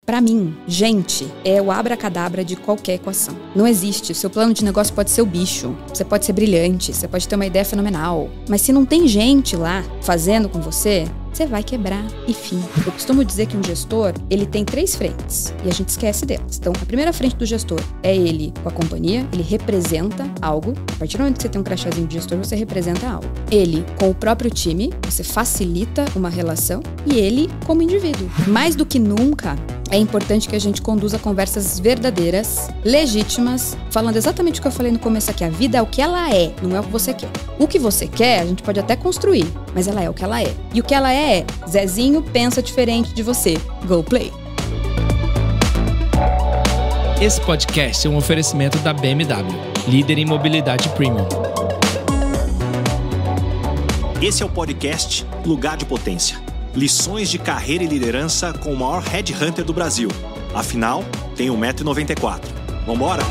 Pra mim, gente é o abracadabra de qualquer equação. Não existe. O seu plano de negócio pode ser o bicho. Você pode ser brilhante. Você pode ter uma ideia fenomenal. Mas se não tem gente lá fazendo com você, você vai quebrar e fim. Eu costumo dizer que um gestor, ele tem 3 frentes. E a gente esquece delas. Então, a primeira frente do gestor é ele com a companhia. Ele representa algo. A partir do momento que você tem um crachazinho de gestor, você representa algo. Ele com o próprio time. Você facilita uma relação. E ele como indivíduo. Mais do que nunca, é importante que a gente conduza conversas verdadeiras, legítimas, falando exatamente o que eu falei no começo aqui. A vida é o que ela é, não é o que você quer. O que você quer, a gente pode até construir, mas ela é o que ela é. E o que ela é, Zezinho pensa diferente de você. Go play! Esse podcast é um oferecimento da BMW, líder em mobilidade premium. Esse é o podcast Lugar de Potência. Lições de carreira e liderança com o maior headhunter do Brasil. Afinal, tem 1,94 m. Vambora?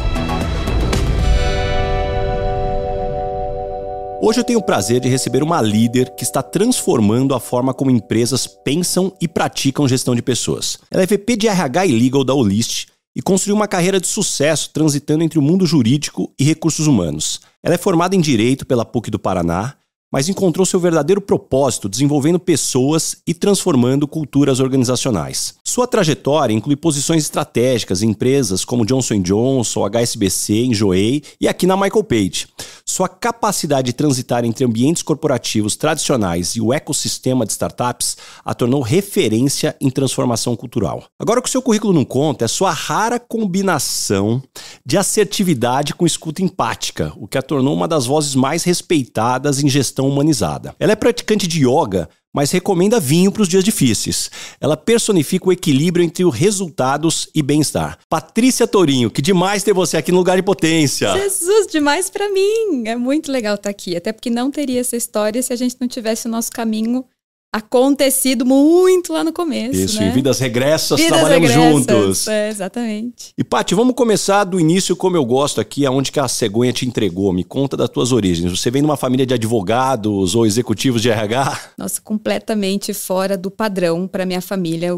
Hoje eu tenho o prazer de receber uma líder que está transformando a forma como empresas pensam e praticam gestão de pessoas. Ela é VP de RH e Legal da Olist e construiu uma carreira de sucesso transitando entre o mundo jurídico e recursos humanos. Ela é formada em Direito pela PUC do Paraná, mas encontrou seu verdadeiro propósito desenvolvendo pessoas e transformando culturas organizacionais. Sua trajetória inclui posições estratégicas em empresas como Johnson & Johnson, HSBC, Enjoei e aqui na Michael Page. Sua capacidade de transitar entre ambientes corporativos tradicionais e o ecossistema de startups a tornou referência em transformação cultural. Agora, o que o seu currículo não conta é sua rara combinação de assertividade com escuta empática, o que a tornou uma das vozes mais respeitadas em gestão humanizada. Ela é praticante de yoga, mas recomenda vinho para os dias difíceis. Ela personifica o equilíbrio entre os resultados e bem-estar. Patrícia Tourinho, que demais ter você aqui no Lugar de Potência. Jesus, demais pra mim! É muito legal estar aqui, até porque não teria essa história se a gente não tivesse o nosso caminho acontecido muito lá no começo. Isso, né? Em vidas regressas, trabalhamos juntos. É, exatamente. E Paty, vamos começar do início como eu gosto aqui, aonde que a cegonha te entregou. Me conta das tuas origens. Você vem de uma família de advogados ou executivos de RH? Nossa, completamente fora do padrão para minha família,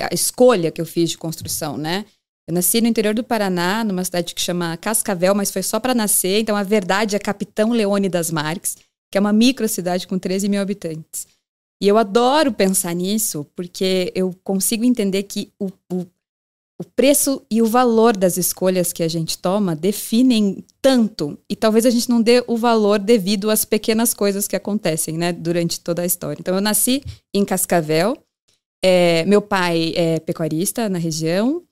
a escolha que eu fiz de construção, né? Eu nasci no interior do Paraná, numa cidade que chama Cascavel, mas foi só para nascer. Então, a verdade é Capitão Leônidas Marques, que é uma microcidade com 13 mil habitantes. E eu adoro pensar nisso, porque eu consigo entender que o preço e o valor das escolhas que a gente toma definem tanto, e talvez a gente não dê o valor devido às pequenas coisas que acontecem, né, durante toda a história. Então, eu nasci em Cascavel, meu pai é pecuarista na região,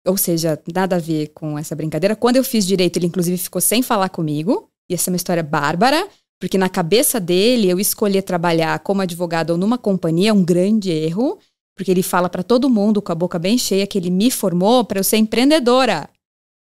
ou seja, nada a ver com essa brincadeira. Quando eu fiz direito, ele inclusive ficou sem falar comigo, e essa é uma história bárbara, porque na cabeça dele, eu escolher trabalhar como advogado ou numa companhia é um grande erro, porque ele fala para todo mundo, com a boca bem cheia, que ele me formou para eu ser empreendedora.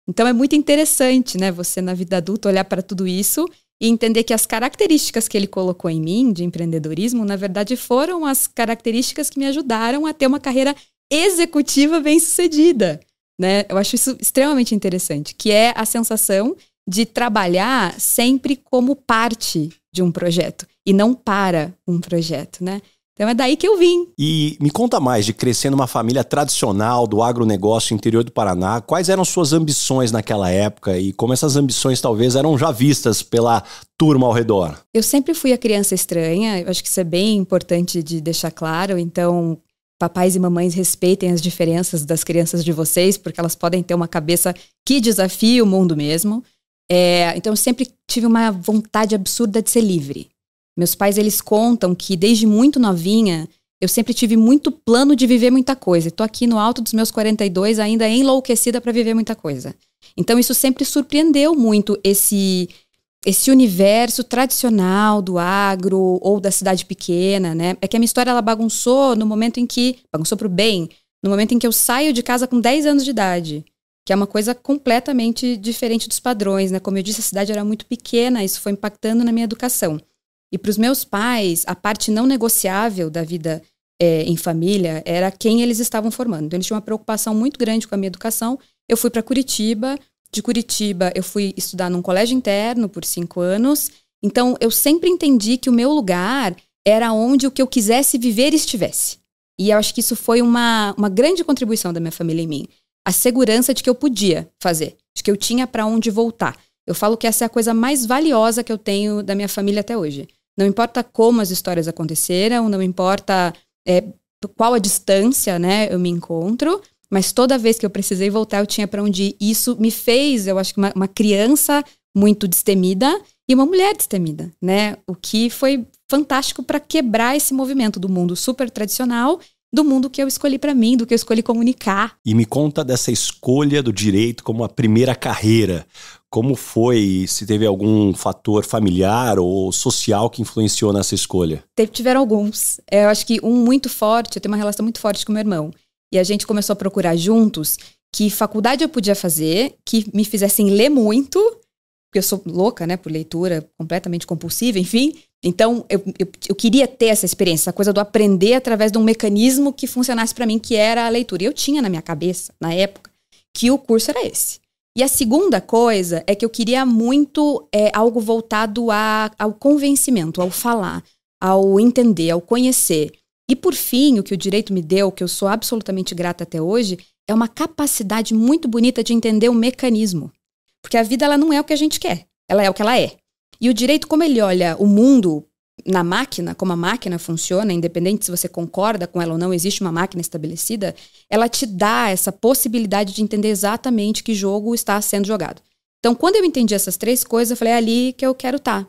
Então é muito interessante, né, você na vida adulta olhar para tudo isso e entender que as características que ele colocou em mim de empreendedorismo, na verdade, foram as características que me ajudaram a ter uma carreira executiva bem-sucedida, né? Eu acho isso extremamente interessante, que é a sensação de trabalhar sempre como parte de um projeto e não para um projeto, né? Então é daí que eu vim. E me conta mais de crescer numa família tradicional do agronegócio interior do Paraná. Quais eram suas ambições naquela época e como essas ambições talvez eram já vistas pela turma ao redor? Eu sempre fui a criança estranha, eu acho que isso é bem importante de deixar claro. Então, papais e mamães, respeitem as diferenças das crianças de vocês, porque elas podem ter uma cabeça que desafia o mundo mesmo. Então eu sempre tive uma vontade absurda de ser livre. Meus pais, eles contam que desde muito novinha, eu sempre tive muito plano de viver muita coisa. Estou aqui no alto dos meus 42 ainda enlouquecida para viver muita coisa. Então isso sempre surpreendeu muito esse universo tradicional do agro ou da cidade pequena, né? É que a minha história ela bagunçou pro bem, no momento em que eu saio de casa com 10 anos de idade. Que é uma coisa completamente diferente dos padrões, né? Como eu disse, a cidade era muito pequena, isso foi impactando na minha educação. E para os meus pais, a parte não negociável da vida em família era quem eles estavam formando. Então, eles tinham uma preocupação muito grande com a minha educação. Eu fui para Curitiba, de Curitiba eu fui estudar num colégio interno por 5 anos. Então, eu sempre entendi que o meu lugar era onde o que eu quisesse viver estivesse. E eu acho que isso foi uma grande contribuição da minha família em mim. A segurança de que eu podia fazer, de que eu tinha para onde voltar. Eu falo que essa é a coisa mais valiosa que eu tenho da minha família até hoje. Não importa como as histórias aconteceram, não importa qual a distância, né, eu me encontro, mas toda vez que eu precisei voltar, eu tinha para onde ir. Isso me fez, eu acho que uma criança muito destemida e uma mulher destemida, né? O que foi fantástico para quebrar esse movimento do mundo super tradicional, do mundo que eu escolhi para mim, do que eu escolhi comunicar. E me conta dessa escolha do direito como a primeira carreira. Como foi, se teve algum fator familiar ou social que influenciou nessa escolha? Tiveram alguns. Eu acho que um muito forte, eu tenho uma relação muito forte com meu irmão. E a gente começou a procurar juntos que faculdade eu podia fazer, que me fizessem ler muito, porque eu sou louca, né, por leitura, completamente compulsiva, enfim. Então, eu queria ter essa experiência, essa coisa do aprender através de um mecanismo que funcionasse para mim, que era a leitura. E eu tinha na minha cabeça, na época, que o curso era esse. E a segunda coisa é que eu queria muito algo voltado ao convencimento, ao falar, ao entender, ao conhecer. E por fim, o que o direito me deu, que eu sou absolutamente grata até hoje, é uma capacidade muito bonita de entender o mecanismo. Porque a vida ela não é o que a gente quer, ela é o que ela é. E o direito, como ele olha o mundo na máquina, como a máquina funciona, independente se você concorda com ela ou não, existe uma máquina estabelecida, ela te dá essa possibilidade de entender exatamente que jogo está sendo jogado. Então, quando eu entendi essas três coisas, eu falei, é ali que eu quero estar.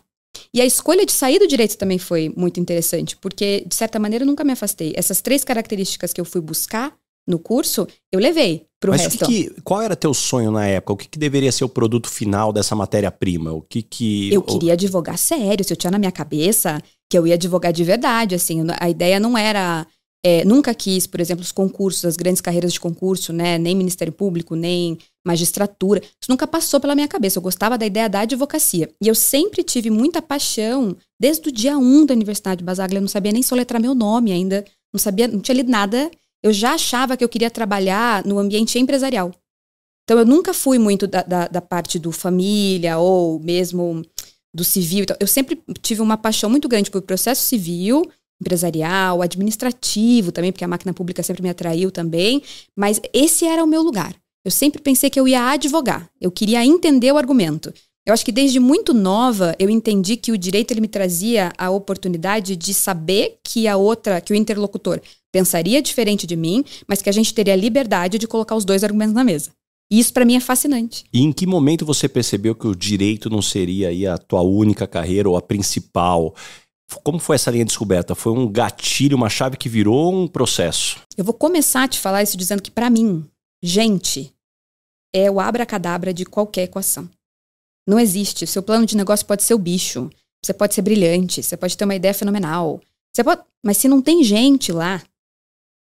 E a escolha de sair do direito também foi muito interessante, porque, de certa maneira, eu nunca me afastei. Essas três características que eu fui buscar no curso, eu levei pro resto. Qual era teu sonho na época? O que deveria ser o produto final dessa matéria-prima? Eu queria advogar sério. Se eu tinha na minha cabeça que eu ia advogar de verdade, assim, a ideia não era... nunca quis, por exemplo, os concursos, as grandes carreiras de concurso, né? Nem Ministério Público, nem magistratura. Isso nunca passou pela minha cabeça. Eu gostava da ideia da advocacia. E eu sempre tive muita paixão, desde o dia 1 da Universidade de Basaglia. Eu não sabia nem soletrar meu nome ainda. Não tinha lido nada. Eu já achava que eu queria trabalhar no ambiente empresarial. Então, eu nunca fui muito da parte do família ou mesmo do civil. Então, eu sempre tive uma paixão muito grande por processo civil, empresarial, administrativo também, porque a máquina pública sempre me atraiu também. Mas esse era o meu lugar. Eu sempre pensei que eu ia advogar. Eu queria entender o argumento. Eu acho que desde muito nova, eu entendi que o direito ele me trazia a oportunidade de saber que o interlocutor pensaria diferente de mim, mas que a gente teria a liberdade de colocar os dois argumentos na mesa. E isso para mim é fascinante. E em que momento você percebeu que o direito não seria aí a tua única carreira ou a principal? Como foi essa linha de descoberta? Foi um gatilho, uma chave que virou um processo? Eu vou começar a te falar isso dizendo que para mim, gente, é o abracadabra de qualquer equação. Não existe. O seu plano de negócio pode ser o bicho. Você pode ser brilhante. Você pode ter uma ideia fenomenal. Mas se não tem gente lá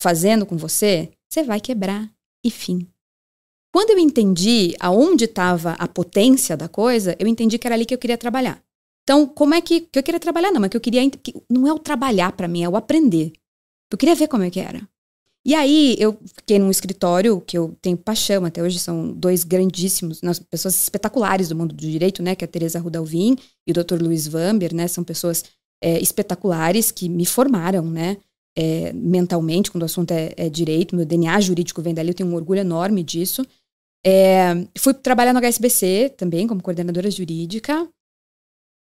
fazendo com você, você vai quebrar. E fim. Quando eu entendi aonde estava a potência da coisa, eu entendi que era ali que eu queria trabalhar. Então, como é que eu queria trabalhar? Não, mas que eu queria... Não é o trabalhar para mim, é o aprender. Eu queria ver como é que era. E aí, eu fiquei num escritório que eu tenho paixão, até hoje são dois grandíssimos, pessoas espetaculares do mundo do direito, né, que é a Teresa Rudalvin e o Dr. Luiz Vamber, né, são pessoas espetaculares que me formaram, né, mentalmente, quando o assunto é direito, meu DNA jurídico vem dali, eu tenho um orgulho enorme disso. Fui trabalhar no HSBC também, como coordenadora jurídica,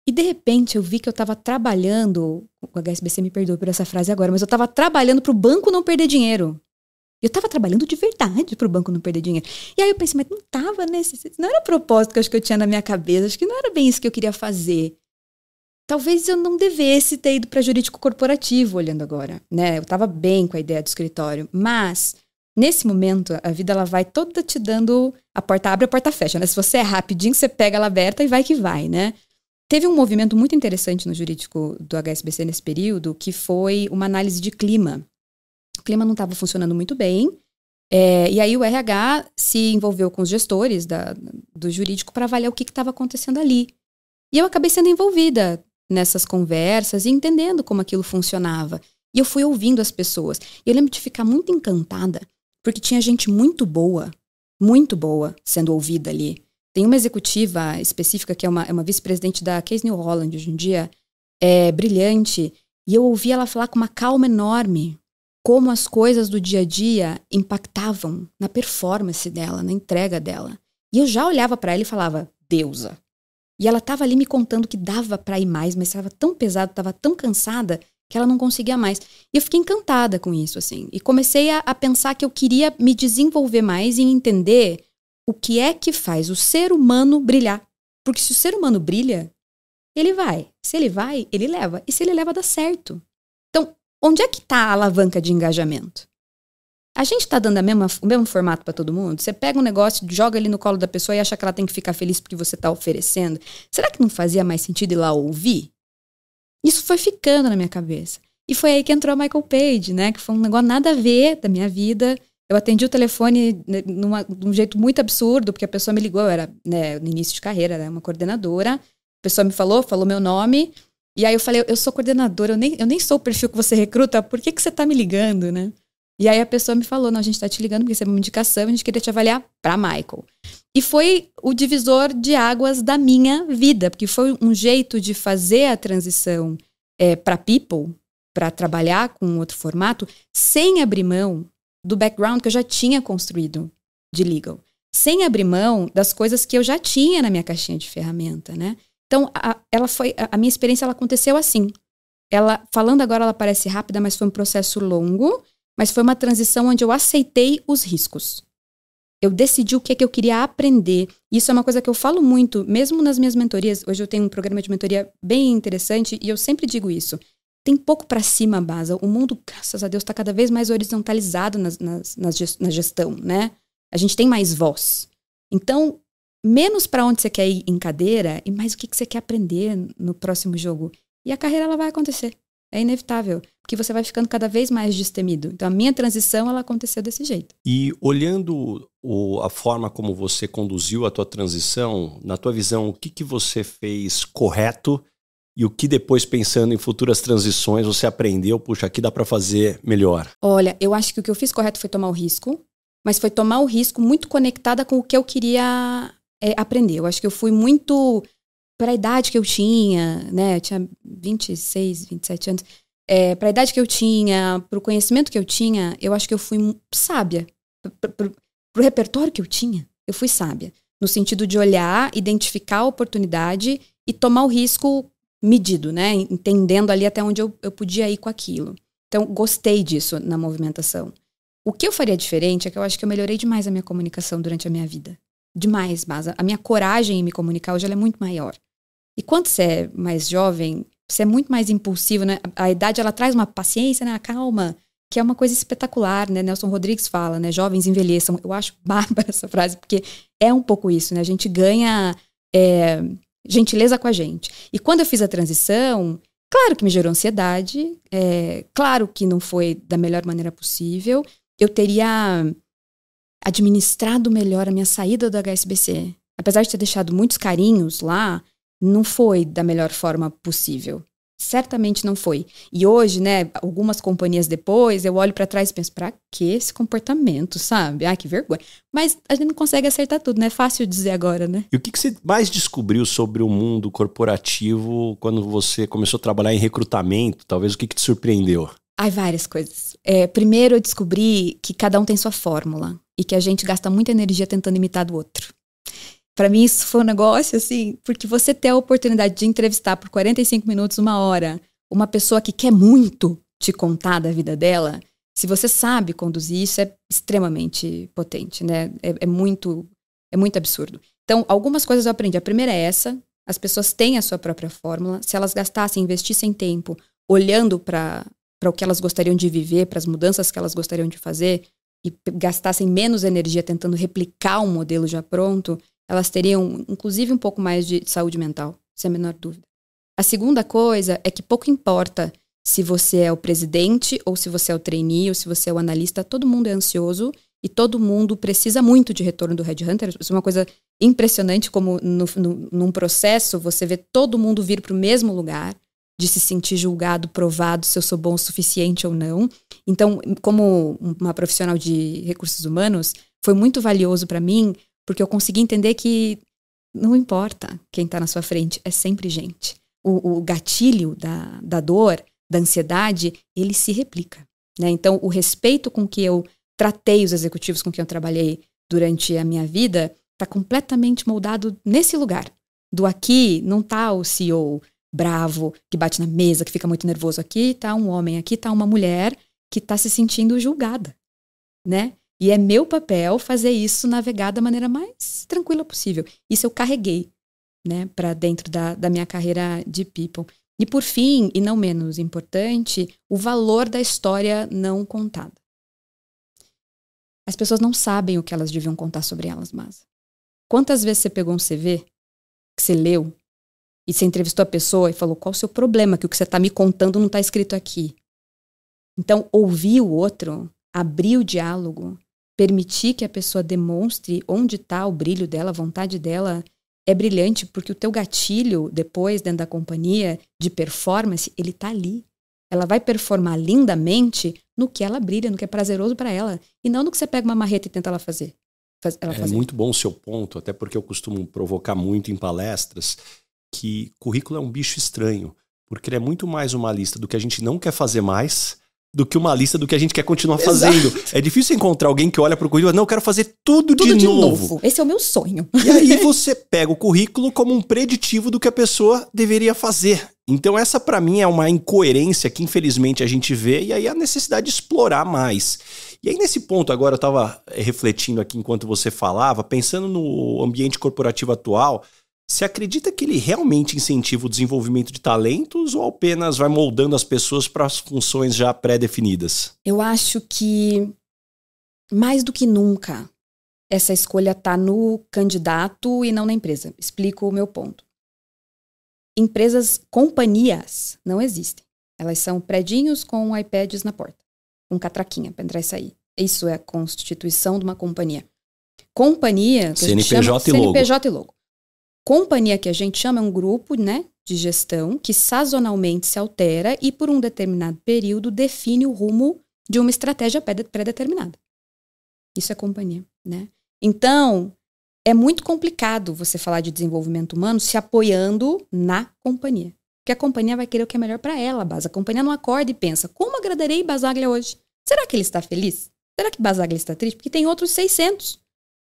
e de repente eu vi que eu estava trabalhando, o HSBC me perdoa por essa frase agora, mas eu estava trabalhando para o banco não perder dinheiro. Eu estava trabalhando de verdade para o banco não perder dinheiro. E aí eu pensei, mas não estava não era o propósito que eu acho que eu tinha na minha cabeça, acho que não era bem isso que eu queria fazer. Talvez eu não devesse ter ido para jurídico corporativo, olhando agora, né? Eu estava bem com a ideia do escritório, mas nesse momento a vida ela vai toda te dando, a porta abre, a porta fecha, né? Se você é rapidinho, você pega ela aberta e vai que vai, né? Teve um movimento muito interessante no jurídico do HSBC nesse período, que foi uma análise de clima. O clima não estava funcionando muito bem, e aí o RH se envolveu com os gestores do jurídico para avaliar o que estava acontecendo ali. E eu acabei sendo envolvida nessas conversas e entendendo como aquilo funcionava. E eu fui ouvindo as pessoas. E eu lembro de ficar muito encantada, porque tinha gente muito boa sendo ouvida ali. Tem uma executiva específica que é uma vice-presidente da Case New Holland hoje em dia, brilhante, e eu ouvi ela falar com uma calma enorme, como as coisas do dia a dia impactavam na performance dela, na entrega dela. E eu já olhava para ela e falava, deusa. E ela estava ali me contando que dava para ir mais, mas estava tão pesado, estava tão cansada, que ela não conseguia mais. E eu fiquei encantada com isso, assim. E comecei a pensar que eu queria me desenvolver mais e entender o que é que faz o ser humano brilhar. Porque se o ser humano brilha, ele vai. Se ele vai, ele leva. E se ele leva, dá certo. Então, onde é que está a alavanca de engajamento? A gente está dando o mesmo formato para todo mundo? Você pega um negócio, joga ele no colo da pessoa e acha que ela tem que ficar feliz porque você está oferecendo. Será que não fazia mais sentido ir lá ouvir? Isso foi ficando na minha cabeça. E foi aí que entrou a Michael Page, né? Que foi um negócio nada a ver da minha vida. Eu atendi o telefone de um jeito muito absurdo, porque a pessoa me ligou, eu era, né, no início de carreira, era uma coordenadora. A pessoa me falou meu nome. E aí eu falei, eu sou coordenadora, eu nem sou o perfil que você recruta, por que você tá me ligando, né? E aí a pessoa me falou, não, a gente tá te ligando porque você é uma indicação, a gente queria te avaliar pra Michael. E foi o divisor de águas da minha vida, porque foi um jeito de fazer a transição para people, para trabalhar com outro formato, sem abrir mão do background que eu já tinha construído de legal. Sem abrir mão das coisas que eu já tinha na minha caixinha de ferramenta, né? Então, a minha experiência ela aconteceu assim. Falando agora, ela parece rápida, mas foi um processo longo, mas foi uma transição onde eu aceitei os riscos. Eu decidi o que é que eu queria aprender. Isso é uma coisa que eu falo muito, mesmo nas minhas mentorias. Hoje eu tenho um programa de mentoria bem interessante e eu sempre digo isso. Tem pouco para cima, Basa. O mundo, graças a Deus, está cada vez mais horizontalizado na gestão, né? A gente tem mais voz. Então, menos para onde você quer ir em cadeira e mais o que você quer aprender no próximo jogo. E a carreira ela vai acontecer. É inevitável, porque você vai ficando cada vez mais destemido. Então, a minha transição, ela aconteceu desse jeito. E olhando a forma como você conduziu a tua transição, na tua visão, o que você fez correto e o que depois, pensando em futuras transições, você aprendeu, puxa, aqui dá para fazer melhor? Olha, eu acho que o que eu fiz correto foi tomar o risco, mas foi tomar o risco muito conectada com o que eu queria aprender. Eu acho que eu fui muito... Para a idade que eu tinha, né? Eu tinha 26, 27 anos. Para a idade que eu tinha, para o conhecimento que eu tinha, eu acho que eu fui sábia. Para o repertório que eu tinha, eu fui sábia. No sentido de olhar, identificar a oportunidade e tomar o risco medido, né? Entendendo ali até onde eu podia ir com aquilo. Então, gostei disso na movimentação. O que eu faria diferente é que eu acho que eu melhorei demais a minha comunicação durante a minha vida. Demais, Basa. A minha coragem em me comunicar hoje ela é muito maior. E quando você é mais jovem, você é muito mais impulsivo, né? A idade, ela traz uma paciência, né? A calma, que é uma coisa espetacular, né? Nelson Rodrigues fala, né? Jovens envelheçam. Eu acho bárbara essa frase, porque é um pouco isso, né? A gente ganha gentileza com a gente. E quando eu fiz a transição, claro que me gerou ansiedade, claro que não foi da melhor maneira possível. Eu teria administrado melhor a minha saída do HSBC. Apesar de ter deixado muitos carinhos lá, não foi da melhor forma possível. Certamente não foi. E hoje, né, algumas companhias depois, eu olho pra trás e penso, pra que esse comportamento, sabe? Ah, que vergonha. Mas a gente não consegue acertar tudo, né? É fácil dizer agora, né? E o que você mais descobriu sobre o mundo corporativo quando você começou a trabalhar em recrutamento? Talvez o que te surpreendeu? Várias coisas. Primeiro, eu descobri que cada um tem sua fórmula e que a gente gasta muita energia tentando imitar do outro. Pra mim isso foi um negócio assim, porque você ter a oportunidade de entrevistar por 45 minutos, 1 hora, uma pessoa que quer muito te contar da vida dela, se você sabe conduzir isso, é extremamente potente, né? É muito absurdo. Então, algumas coisas eu aprendi. A primeira é essa, as pessoas têm a sua própria fórmula. Se elas gastassem, investissem tempo olhando para o que elas gostariam de viver, para as mudanças que elas gostariam de fazer, e gastassem menos energia tentando replicar um modelo já pronto, elas teriam, inclusive, um pouco mais de saúde mental, sem a menor dúvida. A segunda coisa é que pouco importa se você é o presidente, ou se você é o trainee, ou se você é o analista, todo mundo é ansioso e todo mundo precisa muito de retorno do headhunter. Isso é uma coisa impressionante, como num processo você vê todo mundo vir para o mesmo lugar, de se sentir julgado, provado se eu sou bom o suficiente ou não. Então, como uma profissional de recursos humanos, foi muito valioso para mim, porque eu consegui entender que não importa quem está na sua frente, é sempre gente. O gatilho da dor, da ansiedade, ele se replica. né? Então, o respeito com que eu tratei os executivos com quem eu trabalhei durante a minha vida está completamente moldado nesse lugar. Do aqui não tá o CEO bravo, que bate na mesa, que fica muito nervoso. Aqui tá um homem, aqui tá uma mulher que tá se sentindo julgada, né? E é meu papel fazer isso navegar da maneira mais tranquila possível. Isso eu carreguei, né, para dentro da minha carreira de people. E por fim, e não menos importante, o valor da história não contada. As pessoas não sabem o que elas deviam contar sobre elas, mas quantas vezes você pegou um CV que você leu e você entrevistou a pessoa e falou, qual o seu problema, que o que você está me contando não está escrito aqui? Então, ouvir o outro, abrir o diálogo, permitir que a pessoa demonstre onde está o brilho dela, a vontade dela, é brilhante, porque o teu gatilho, depois, dentro da companhia, de performance, ele está ali. Ela vai performar lindamente no que ela brilha, no que é prazeroso para ela, e não no que você pega uma marreta e tenta ela fazer. É muito bom o seu ponto, até porque eu costumo provocar muito em palestras que currículo é um bicho estranho, porque ele é muito mais uma lista do que a gente não quer fazer mais do que uma lista do que a gente quer continuar fazendo. É difícil encontrar alguém que olha para o currículo e fala, não, eu quero fazer tudo de novo. Esse é o meu sonho. E aí você pega o currículo como um preditivo do que a pessoa deveria fazer. Então essa para mim é uma incoerência que infelizmente a gente vê, e aí a necessidade de explorar mais. E aí nesse ponto agora eu estava refletindo aqui enquanto você falava, pensando no ambiente corporativo atual, você acredita que ele realmente incentiva o desenvolvimento de talentos ou apenas vai moldando as pessoas para as funções já pré-definidas? Eu acho que mais do que nunca essa escolha está no candidato e não na empresa. Explico o meu ponto. Companhias não existem. Elas são predinhos com iPads na porta, com catraquinha para entrar e sair. Isso é a constituição de uma companhia. Companhia, que CNPJ e logo. Companhia que a gente chama é um grupo, né, de gestão que sazonalmente se altera e por um determinado período define o rumo de uma estratégia pré-determinada. Isso é companhia, né? Então, é muito complicado você falar de desenvolvimento humano se apoiando na companhia. Porque a companhia vai querer o que é melhor para ela, Basa. A companhia não acorda e pensa, como agradarei Basaglia hoje? Será que ele está feliz? Será que Basaglia está triste? Porque tem outros 600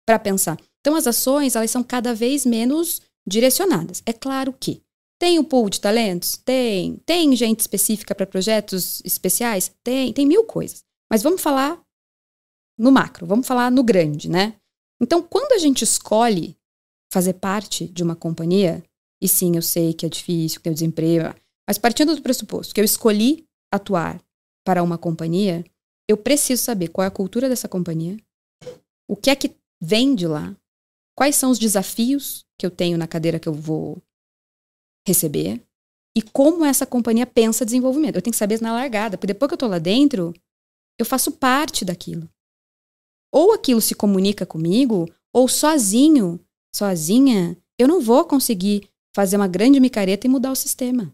para pensar. Então, as ações, elas são cada vez menos direcionadas. É claro que tem o pool de talentos? Tem gente específica para projetos especiais? Tem 1000 coisas. Mas vamos falar no macro, vamos falar no grande, né? Então, quando a gente escolhe fazer parte de uma companhia, e sim, eu sei que é difícil, que tem o desemprego, mas partindo do pressuposto que eu escolhi atuar para uma companhia, eu preciso saber qual é a cultura dessa companhia, o que é que vem de lá, quais são os desafios que eu tenho na cadeira que eu vou receber e como essa companhia pensa desenvolvimento. Eu tenho que saber na largada, porque depois que eu estou lá dentro, eu faço parte daquilo. Ou aquilo se comunica comigo, ou sozinha, eu não vou conseguir fazer uma grande micareta e mudar o sistema.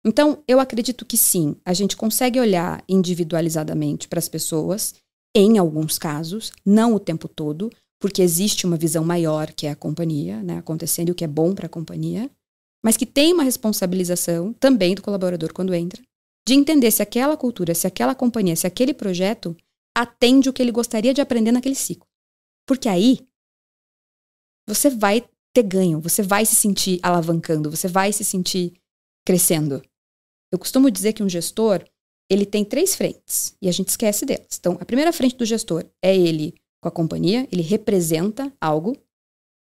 Então, eu acredito que sim, a gente consegue olhar individualizadamente para as pessoas, em alguns casos, não o tempo todo, porque existe uma visão maior que é a companhia, né, acontecendo e o que é bom para a companhia, mas que tem uma responsabilização também do colaborador quando entra, de entender se aquela cultura, se aquela companhia, se aquele projeto atende o que ele gostaria de aprender naquele ciclo. Porque aí, você vai ter ganho, você vai se sentir alavancando, você vai se sentir crescendo. Eu costumo dizer que um gestor, ele tem 3 frentes, e a gente esquece delas. Então, a primeira frente do gestor é ele com a companhia, ele representa algo.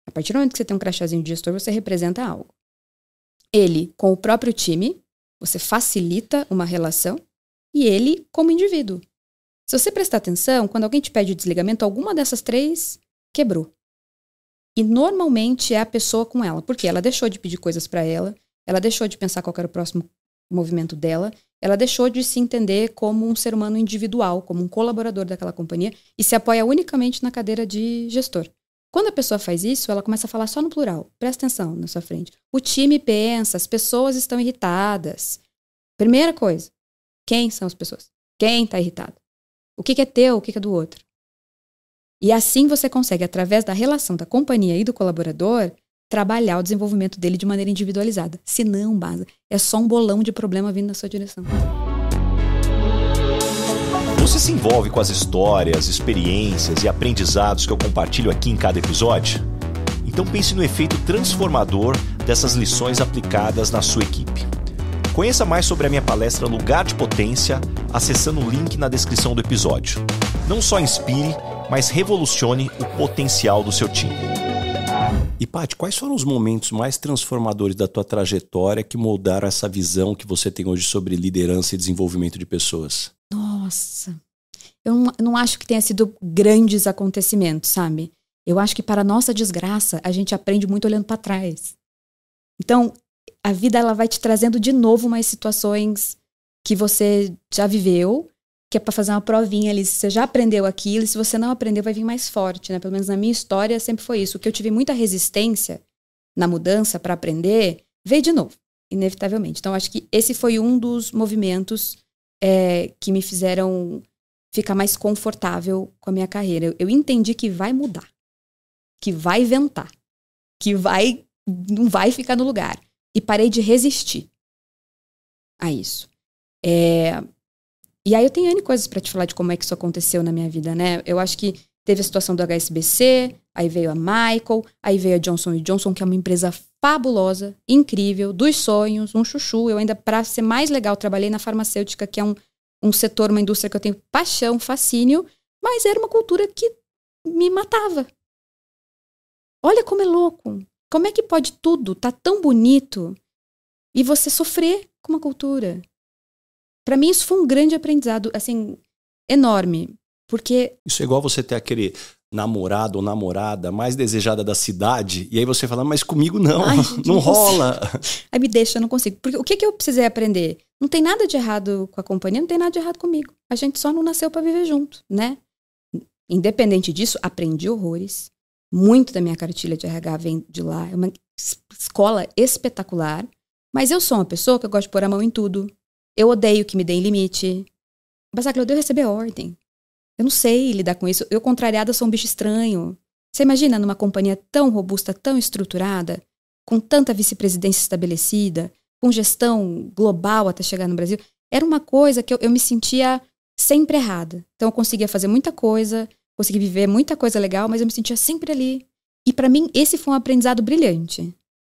A partir do momento que você tem um crachazinho de gestor, você representa algo. Ele com o próprio time, você facilita uma relação, e ele como indivíduo. Se você prestar atenção, quando alguém te pede o desligamento, alguma dessas 3 quebrou. E normalmente é a pessoa com ela, porque ela deixou de pedir coisas para ela deixou de pensar qual era o próximo movimento dela, ela deixou de se entender como um ser humano individual, como um colaborador daquela companhia, e se apoia unicamente na cadeira de gestor. Quando a pessoa faz isso, ela começa a falar só no plural. Presta atenção na sua frente. O time pensa, as pessoas estão irritadas. Primeira coisa, quem são as pessoas? Quem está irritado? O que é teu, o que é do outro? E assim você consegue, através da relação da companhia e do colaborador, trabalhar o desenvolvimento dele de maneira individualizada. Se não, Basa, é só um bolão de problema vindo na sua direção. Você se envolve com as histórias, experiências e aprendizados que eu compartilho aqui em cada episódio? Então pense no efeito transformador dessas lições aplicadas na sua equipe. Conheça mais sobre a minha palestra Lugar de Potência acessando o link na descrição do episódio. Não só inspire, mas revolucione o potencial do seu time. E Paty, quais foram os momentos mais transformadores da tua trajetória que moldaram essa visão que você tem hoje sobre liderança e desenvolvimento de pessoas? Nossa, eu não acho que tenha sido grandes acontecimentos, sabe? Eu acho que para a nossa desgraça, a gente aprende muito olhando para trás. Então, a vida ela vai te trazendo de novo umas situações que você já viveu, que é para fazer uma provinha ali, se você já aprendeu aquilo, e se você não aprendeu, vai vir mais forte, né? Pelo menos na minha história sempre foi isso. O que eu tive muita resistência na mudança para aprender, veio de novo, inevitavelmente. Então, acho que esse foi um dos movimentos que me fizeram ficar mais confortável com a minha carreira. Eu entendi que vai mudar, que vai ventar, que não vai ficar no lugar. E parei de resistir a isso. E aí eu tenho N coisas para te falar de como é que isso aconteceu na minha vida, né? Eu acho que teve a situação do HSBC, aí veio a Michael, aí veio a Johnson & Johnson, que é uma empresa fabulosa, incrível, dos sonhos, um chuchu. Eu ainda, para ser mais legal, trabalhei na farmacêutica, que é um setor, uma indústria que eu tenho paixão, fascínio, mas era uma cultura que me matava. Olha como é louco. Como é que pode tudo tá tão bonito e você sofrer com uma cultura? Para mim isso foi um grande aprendizado, assim, enorme, porque... Isso é igual você ter aquele namorado ou namorada mais desejada da cidade, e aí você fala, mas comigo não, não rola. Aí me deixa, eu não consigo. Porque o que eu precisei aprender? Não tem nada de errado com a companhia, não tem nada de errado comigo. A gente só não nasceu para viver junto, né? Independente disso, aprendi horrores. Muito da minha cartilha de RH vem de lá. É uma escola espetacular. Mas eu sou uma pessoa que eu gosto de pôr a mão em tudo. Eu odeio que me deem limite. Mas eu odeio receber ordem. Eu não sei lidar com isso. Eu, contrariada, sou um bicho estranho. Você imagina numa companhia tão robusta, tão estruturada, com tanta vice-presidência estabelecida, com gestão global até chegar no Brasil. Era uma coisa que eu me sentia sempre errada. Então eu conseguia fazer muita coisa, consegui viver muita coisa legal, mas eu me sentia sempre ali. E pra mim, esse foi um aprendizado brilhante.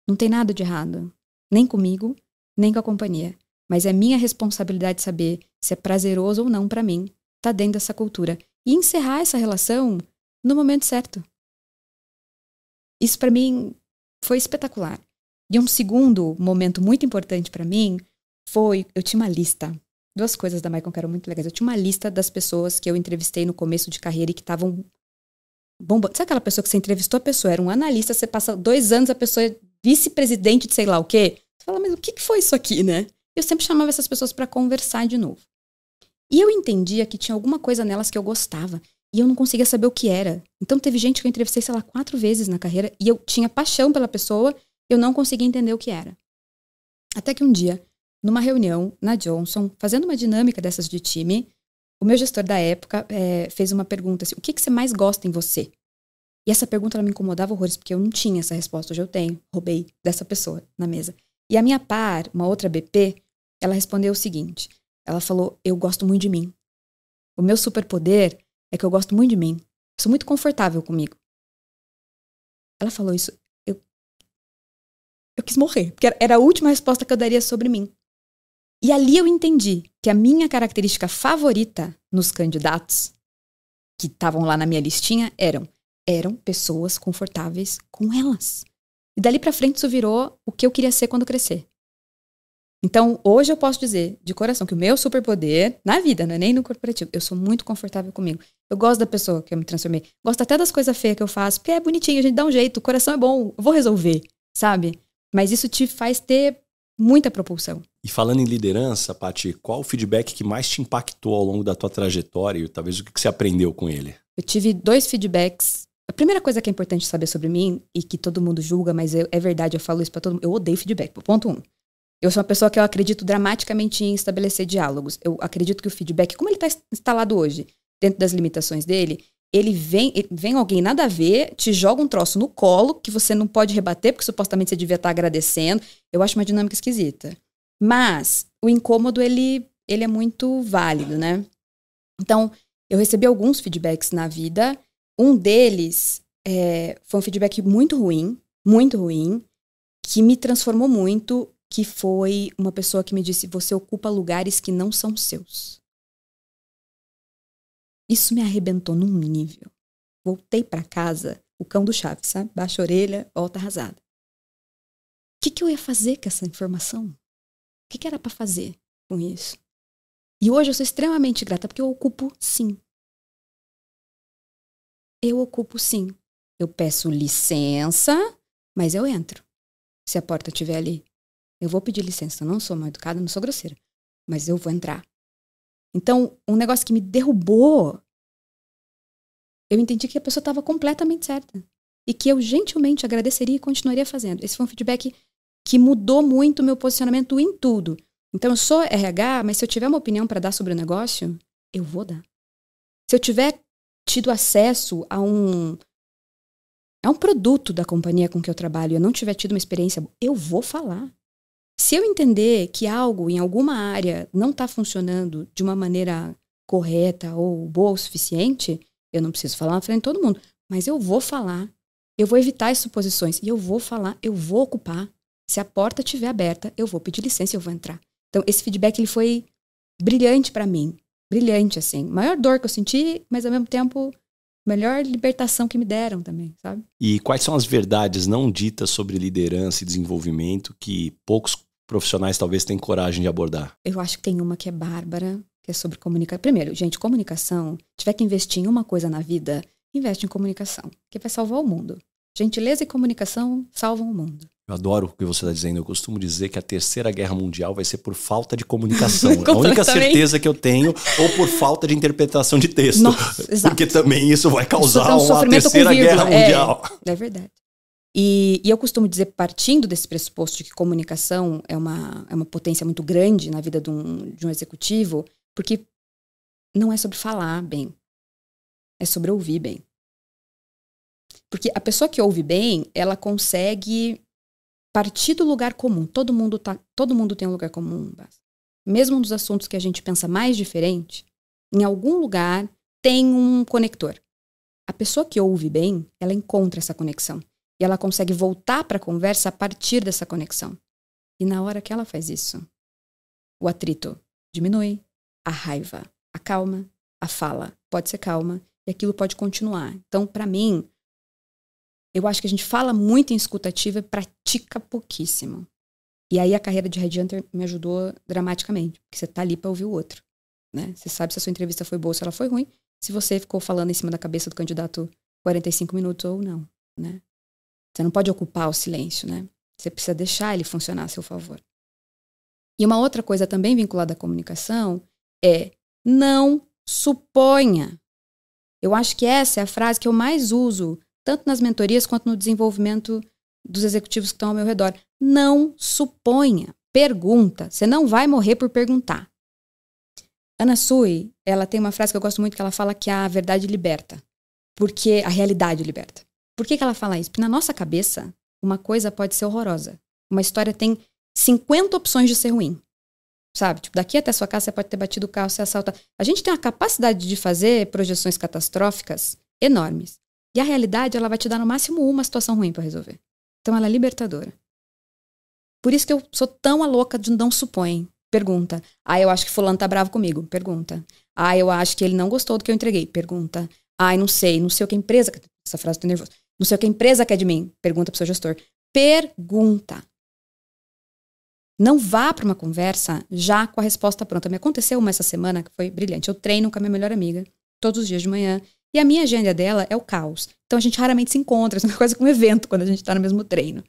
Não tem nada de errado. Nem comigo, nem com a companhia. Mas é minha responsabilidade saber se é prazeroso ou não pra mim estar dentro dessa cultura. E encerrar essa relação no momento certo. Isso pra mim foi espetacular. E um segundo momento muito importante pra mim foi... Eu tinha uma lista. 2 coisas da Michael que eram muito legais. Eu tinha uma lista das pessoas que eu entrevistei no começo de carreira e que estavam bombando. Sabe aquela pessoa que você entrevistou a pessoa? Era um analista, você passa 2 anos, a pessoa é vice-presidente de sei lá o quê. Você fala, mas o que foi isso aqui, né? Eu sempre chamava essas pessoas para conversar de novo. E eu entendia que tinha alguma coisa nelas que eu gostava. E eu não conseguia saber o que era. Então teve gente que eu entrevistei, sei lá, 4 vezes na carreira. E eu tinha paixão pela pessoa. Eu não conseguia entender o que era. Até que um dia, numa reunião na Johnson, fazendo uma dinâmica dessas de time, o meu gestor da época fez uma pergunta assim, o que você mais gosta em você? E essa pergunta ela me incomodava horrores, porque eu não tinha essa resposta. Hoje eu tenho. Roubei dessa pessoa na mesa. E a minha par, uma outra BP, ela respondeu o seguinte. Ela falou, eu gosto muito de mim. O meu superpoder é que eu gosto muito de mim. Sou muito confortável comigo. Ela falou isso. Eu quis morrer, porque era a última resposta que eu daria sobre mim. E ali eu entendi que a minha característica favorita nos candidatos que estavam lá na minha listinha eram pessoas confortáveis com elas. E dali pra frente isso virou o que eu queria ser quando crescer. Então, hoje eu posso dizer, de coração, que o meu superpoder, na vida, não é nem no corporativo, eu sou muito confortável comigo. Eu gosto da pessoa que eu me transformei. Gosto até das coisas feias que eu faço, porque é bonitinho, a gente dá um jeito, o coração é bom, eu vou resolver, sabe? Mas isso te faz ter muita propulsão. E falando em liderança, Paty, qual o feedback que mais te impactou ao longo da tua trajetória e talvez o que você aprendeu com ele? Eu tive 2 feedbacks. A primeira coisa que é importante saber sobre mim, e que todo mundo julga, mas é verdade, eu falo isso pra todo mundo, eu odeio feedback, ponto 1. Eu sou uma pessoa que eu acredito dramaticamente em estabelecer diálogos. Eu acredito que o feedback, como ele está instalado hoje, dentro das limitações dele, ele vem alguém nada a ver, te joga um troço no colo que você não pode rebater, porque supostamente você devia estar agradecendo. Eu acho uma dinâmica esquisita. Mas o incômodo, ele é muito válido, né? Então, eu recebi alguns feedbacks na vida. Um deles foi um feedback muito ruim, que me transformou muito, que foi uma pessoa que me disse: você ocupa lugares que não são seus. Isso me arrebentou num nível. Voltei pra casa, o cão do Chaves, sabe? Baixa a orelha, volta arrasada. O que eu ia fazer com essa informação? O que era pra fazer com isso? E hoje eu sou extremamente grata, porque eu ocupo sim. Eu ocupo sim. Eu peço licença, mas eu entro. Se a porta estiver ali. Eu vou pedir licença. Eu não sou mal educada, não sou grosseira. Mas eu vou entrar. Então, um negócio que me derrubou, eu entendi que a pessoa estava completamente certa. E que eu gentilmente agradeceria e continuaria fazendo. Esse foi um feedback que mudou muito o meu posicionamento em tudo. Então, eu sou RH, mas se eu tiver uma opinião para dar sobre o negócio, eu vou dar. Se eu tiver tido acesso a um produto da companhia com que eu trabalho e eu não tiver tido uma experiência, eu vou falar. Se eu entender que algo em alguma área não está funcionando de uma maneira correta ou boa o suficiente, eu não preciso falar na frente de todo mundo, mas eu vou falar. Eu vou evitar as suposições e eu vou falar, eu vou ocupar. Se a porta estiver aberta, eu vou pedir licença e eu vou entrar. Então, esse feedback ele foi brilhante para mim. Brilhante, assim. Maior dor que eu senti, mas ao mesmo tempo, melhor libertação que me deram também, sabe? E quais são as verdades não ditas sobre liderança e desenvolvimento que poucos profissionais talvez tenham coragem de abordar? Eu acho que tem uma que é bárbara, que é sobre comunicação. Primeiro, gente, comunicação, tiver que investir em uma coisa na vida, investe em comunicação, que vai salvar o mundo. Gentileza e comunicação salvam o mundo. Eu adoro o que você está dizendo. Eu costumo dizer que a Terceira Guerra Mundial vai ser por falta de comunicação. A única certeza que eu tenho, ou por falta de interpretação de texto. Nossa, exato. Porque também isso vai causar isso uma Terceira Guerra Mundial. É verdade. E eu costumo dizer, partindo desse pressuposto de que comunicação é uma potência muito grande na vida de um executivo, porque não é sobre falar bem, é sobre ouvir bem. Porque a pessoa que ouve bem, ela consegue partir do lugar comum. Todo mundo tem um lugar comum. Mesmo nos assuntos que a gente pensa mais diferente, em algum lugar tem um conector. A pessoa que ouve bem, ela encontra essa conexão. E ela consegue voltar para a conversa a partir dessa conexão. E na hora que ela faz isso, o atrito diminui, a raiva acalma, a fala pode ser calma e aquilo pode continuar. Então, para mim, eu acho que a gente fala muito em escutativa e pratica pouquíssimo. E aí a carreira de headhunter me ajudou dramaticamente. Porque você tá ali pra ouvir o outro. Né? Você sabe se a sua entrevista foi boa ou se ela foi ruim. Se você ficou falando em cima da cabeça do candidato 45 minutos ou não. Né? Você não pode ocupar o silêncio. Né? Você precisa deixar ele funcionar a seu favor. E uma outra coisa também vinculada à comunicação é: não suponha. Eu acho que essa é a frase que eu mais uso tanto nas mentorias quanto no desenvolvimento dos executivos que estão ao meu redor. Não suponha. Pergunta. Você não vai morrer por perguntar. Ana Sui, ela tem uma frase que eu gosto muito, que ela fala que a verdade liberta. Porque a realidade liberta. Por que ela fala isso? Porque na nossa cabeça, uma coisa pode ser horrorosa. Uma história tem 50 opções de ser ruim. Sabe? Tipo, daqui até a sua casa você pode ter batido o carro, ser assaltado. A gente tem a capacidade de fazer projeções catastróficas enormes. E a realidade, ela vai te dar no máximo uma situação ruim para resolver. Então, ela é libertadora. Por isso que eu sou tão a louca de não supõe. Pergunta. Eu acho que fulano tá bravo comigo. Pergunta. Eu acho que ele não gostou do que eu entreguei. Pergunta. Não sei o que a empresa... Essa frase tá nervosa. Não sei o que a empresa quer de mim. Pergunta pro seu gestor. Pergunta. Não vá para uma conversa já com a resposta pronta. Me aconteceu uma essa semana que foi brilhante. Eu treino com a minha melhor amiga todos os dias de manhã. E a minha agenda dela é o caos. Então a gente raramente se encontra, isso é uma coisa como um evento quando a gente tá no mesmo treino.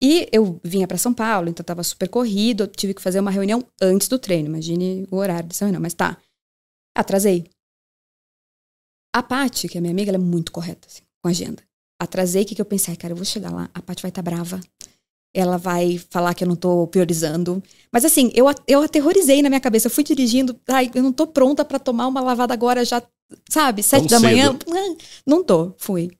E eu vinha para São Paulo, então tava super corrido, eu tive que fazer uma reunião antes do treino, imagine o horário dessa reunião, mas tá. Atrasei. A Paty, que é minha amiga, ela é muito correta assim, com a agenda. Atrasei, o que eu pensei? Cara, eu vou chegar lá, a Paty vai estar brava, ela vai falar que eu não tô priorizando. Mas assim, eu aterrorizei na minha cabeça, eu fui dirigindo, eu não tô pronta para tomar uma lavada agora já, sabe, 7 da manhã. Não tô, fui.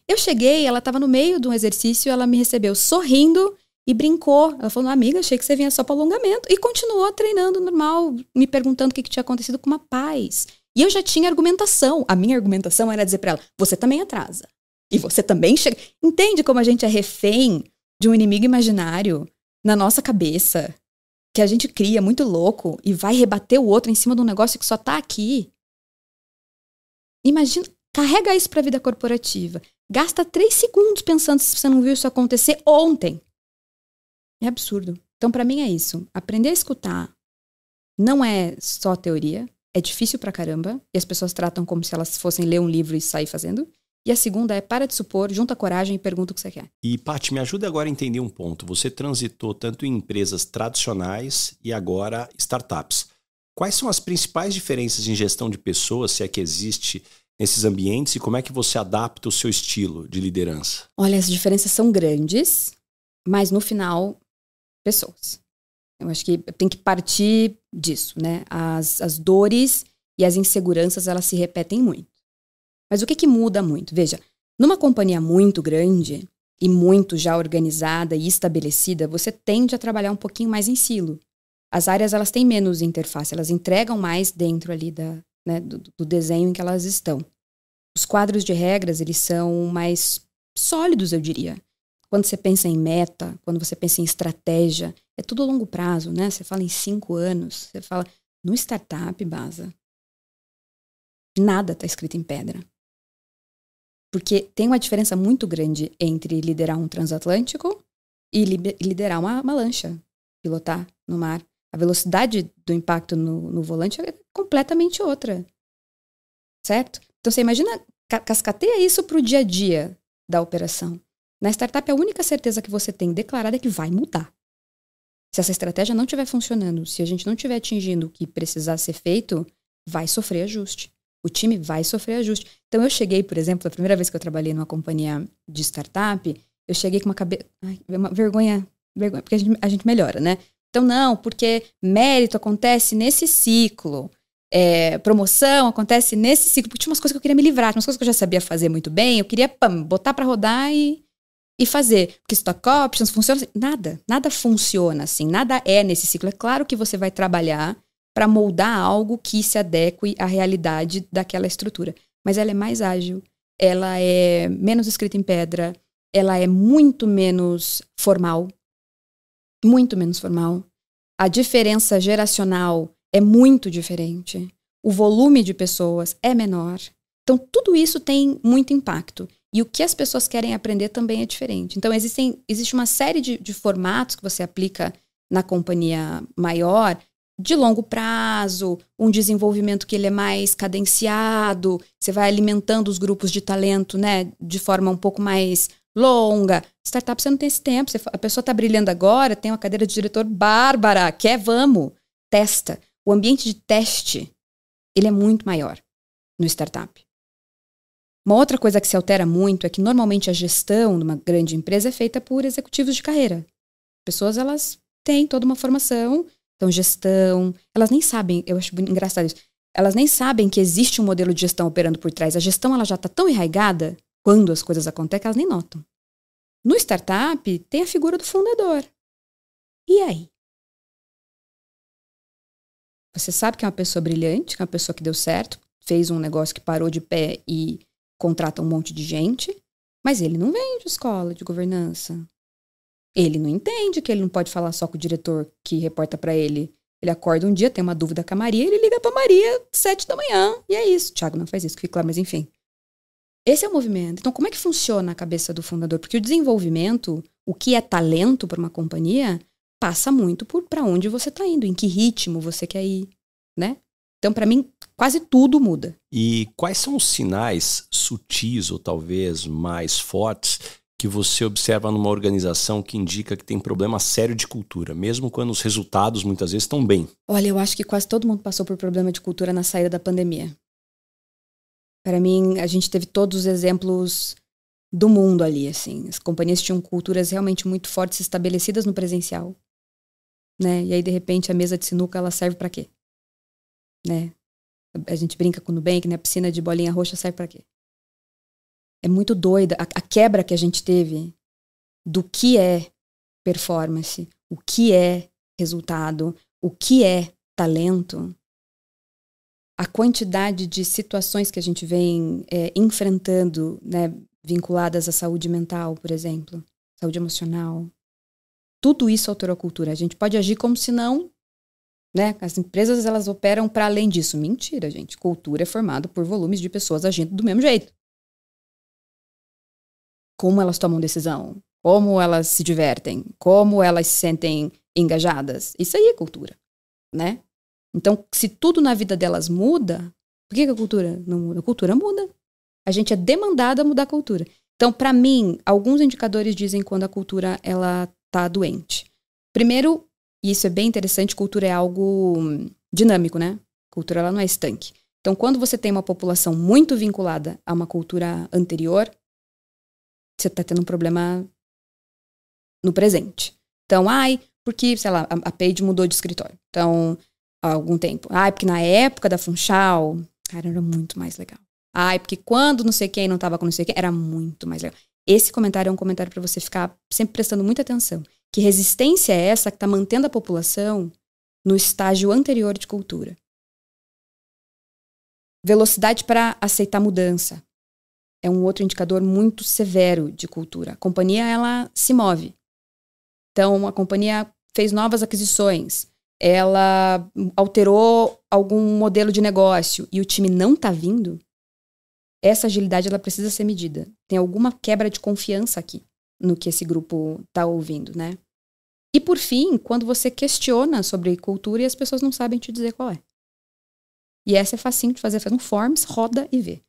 Eu cheguei, ela tava no meio de um exercício, ela me recebeu sorrindo e brincou. Ela falou: amiga, achei que você vinha só para alongamento. E continuou treinando normal, me perguntando o que tinha acontecido com uma paz. E eu já tinha argumentação. A minha argumentação era dizer pra ela, você também atrasa. E você também chega... Entende como a gente é refém de um inimigo imaginário na nossa cabeça, que a gente cria muito louco e vai rebater o outro em cima de um negócio que só tá aqui? Imagina, carrega isso pra vida corporativa. Gasta 3 segundos pensando se você não viu isso acontecer ontem. É absurdo. Então, pra mim é isso. Aprender a escutar não é só teoria. É difícil pra caramba. E as pessoas tratam como se elas fossem ler um livro e sair fazendo. E a segunda é, para de supor, junta coragem e pergunta o que você quer. E, Paty, me ajuda agora a entender um ponto. Você transitou tanto em empresas tradicionais e agora startups. Quais são as principais diferenças em gestão de pessoas, se é que existe, nesses ambientes, e como é que você adapta o seu estilo de liderança? Olha, as diferenças são grandes, mas no final, pessoas. Eu acho que tem que partir disso, né? As dores e as inseguranças, elas se repetem muito. Mas o que muda muito? Veja, numa companhia muito grande e muito já organizada e estabelecida, você tende a trabalhar um pouquinho mais em silo. As áreas, elas têm menos interface, elas entregam mais dentro ali do desenho em que elas estão. Os quadros de regras, eles são mais sólidos, eu diria. Quando você pensa em meta, quando você pensa em estratégia, é tudo a longo prazo, né? Você fala em 5 anos, você fala... No startup, Baza, nada está escrito em pedra. Porque tem uma diferença muito grande entre liderar um transatlântico e liderar uma lancha, pilotar no mar. A velocidade do impacto no volante é completamente outra. Certo? Então você imagina, cascateia isso para o dia a dia da operação. Na startup, a única certeza que você tem declarada é que vai mudar. Se essa estratégia não estiver funcionando, se a gente não estiver atingindo o que precisar ser feito, vai sofrer ajuste. O time vai sofrer ajuste. Então eu cheguei, por exemplo, a primeira vez que eu trabalhei numa companhia de startup, eu cheguei com uma cabeça... Uma vergonha, porque a gente melhora, né? Então não, porque mérito acontece nesse ciclo. Promoção acontece nesse ciclo. Porque tinha umas coisas que eu queria me livrar, tinha umas coisas que eu já sabia fazer muito bem, eu queria botar pra rodar e fazer. Porque stock options funciona assim. Nada funciona assim, nada é nesse ciclo. É claro que você vai trabalhar para moldar algo que se adeque à realidade daquela estrutura. Mas ela é mais ágil, ela é menos escrita em pedra, ela é muito menos formal. Muito menos formal. A diferença geracional é muito diferente. O volume de pessoas é menor. Então, tudo isso tem muito impacto. E o que as pessoas querem aprender também é diferente. Então, existe uma série de formatos que você aplica na companhia maior, de longo prazo, um desenvolvimento que ele é mais cadenciado, você vai alimentando os grupos de talento, né, de forma um pouco mais longa. Startup você não tem esse tempo, a pessoa está brilhando agora, tem uma cadeira de diretor bárbara, vamos, testa. O ambiente de teste, ele é muito maior no startup. Uma outra coisa que se altera muito é que normalmente a gestão de uma grande empresa é feita por executivos de carreira. Pessoas, elas têm toda uma formação. Então, gestão, elas nem sabem, eu acho engraçado isso, elas nem sabem que existe um modelo de gestão operando por trás. A gestão, ela já está tão enraigada, quando as coisas acontecem, que elas nem notam. No startup, tem a figura do fundador. E aí? Você sabe que é uma pessoa brilhante, que é uma pessoa que deu certo, fez um negócio que parou de pé e contrata um monte de gente, mas ele não vem de escola de governança. Ele não entende que ele não pode falar só com o diretor que reporta pra ele. Ele acorda um dia, tem uma dúvida com a Maria, ele liga pra Maria 7 da manhã. E é isso. Thiago não faz isso, que fica claro, mas enfim. Esse é o movimento. Então, como é que funciona a cabeça do fundador? Porque o desenvolvimento, o que é talento para uma companhia, passa muito por para onde você tá indo, em que ritmo você quer ir, né? Então, para mim, quase tudo muda. E quais são os sinais sutis ou talvez mais fortes que você observa numa organização que indica que tem problema sério de cultura, mesmo quando os resultados muitas vezes estão bem? Olha, eu acho que quase todo mundo passou por problema de cultura na saída da pandemia. Para mim, a gente teve todos os exemplos do mundo ali, assim. As companhias tinham culturas realmente muito fortes estabelecidas no presencial, né? E aí, de repente, a mesa de sinuca, ela serve para quê? Né? A gente brinca com o Nubank, né? A piscina de bolinha roxa serve para quê? É muito doida a quebra que a gente teve do que é performance, o que é resultado, o que é talento. a quantidade de situações que a gente vem enfrentando, né, vinculadas à saúde mental, por exemplo, saúde emocional. Tudo isso alterou a cultura. A gente pode agir como se não, né? As empresas, elas operam para além disso. Mentira, gente. Cultura é formada por volumes de pessoas agindo do mesmo jeito. Como elas tomam decisão, como elas se divertem, como elas se sentem engajadas. Isso aí é cultura, né? Então, se tudo na vida delas muda, por que a cultura não muda? A cultura muda. A gente é demandado a mudar a cultura. Então, para mim, alguns indicadores dizem quando a cultura ela tá doente. Primeiro, e isso é bem interessante, cultura é algo dinâmico, né? Cultura ela não é estanque. Então, quando você tem uma população muito vinculada a uma cultura anterior, você está tendo um problema no presente. Então, porque, sei lá, a Paige mudou de escritório. Então, há algum tempo. Porque na época da Funchal, cara, era muito mais legal. Porque quando não sei quem não tava com não sei quem, era muito mais legal. Esse comentário é um comentário para você ficar sempre prestando muita atenção. Que resistência é essa que está mantendo a população no estágio anterior de cultura? Velocidade para aceitar mudança. É um outro indicador muito severo de cultura. A companhia, ela se move. Então, a companhia fez novas aquisições. Ela alterou algum modelo de negócio e o time não está vindo. Essa agilidade, ela precisa ser medida. Tem alguma quebra de confiança aqui no que esse grupo está ouvindo, né? E, por fim, quando você questiona sobre cultura e as pessoas não sabem te dizer qual é. E essa é facinho de fazer. Faz um forms, roda e vê,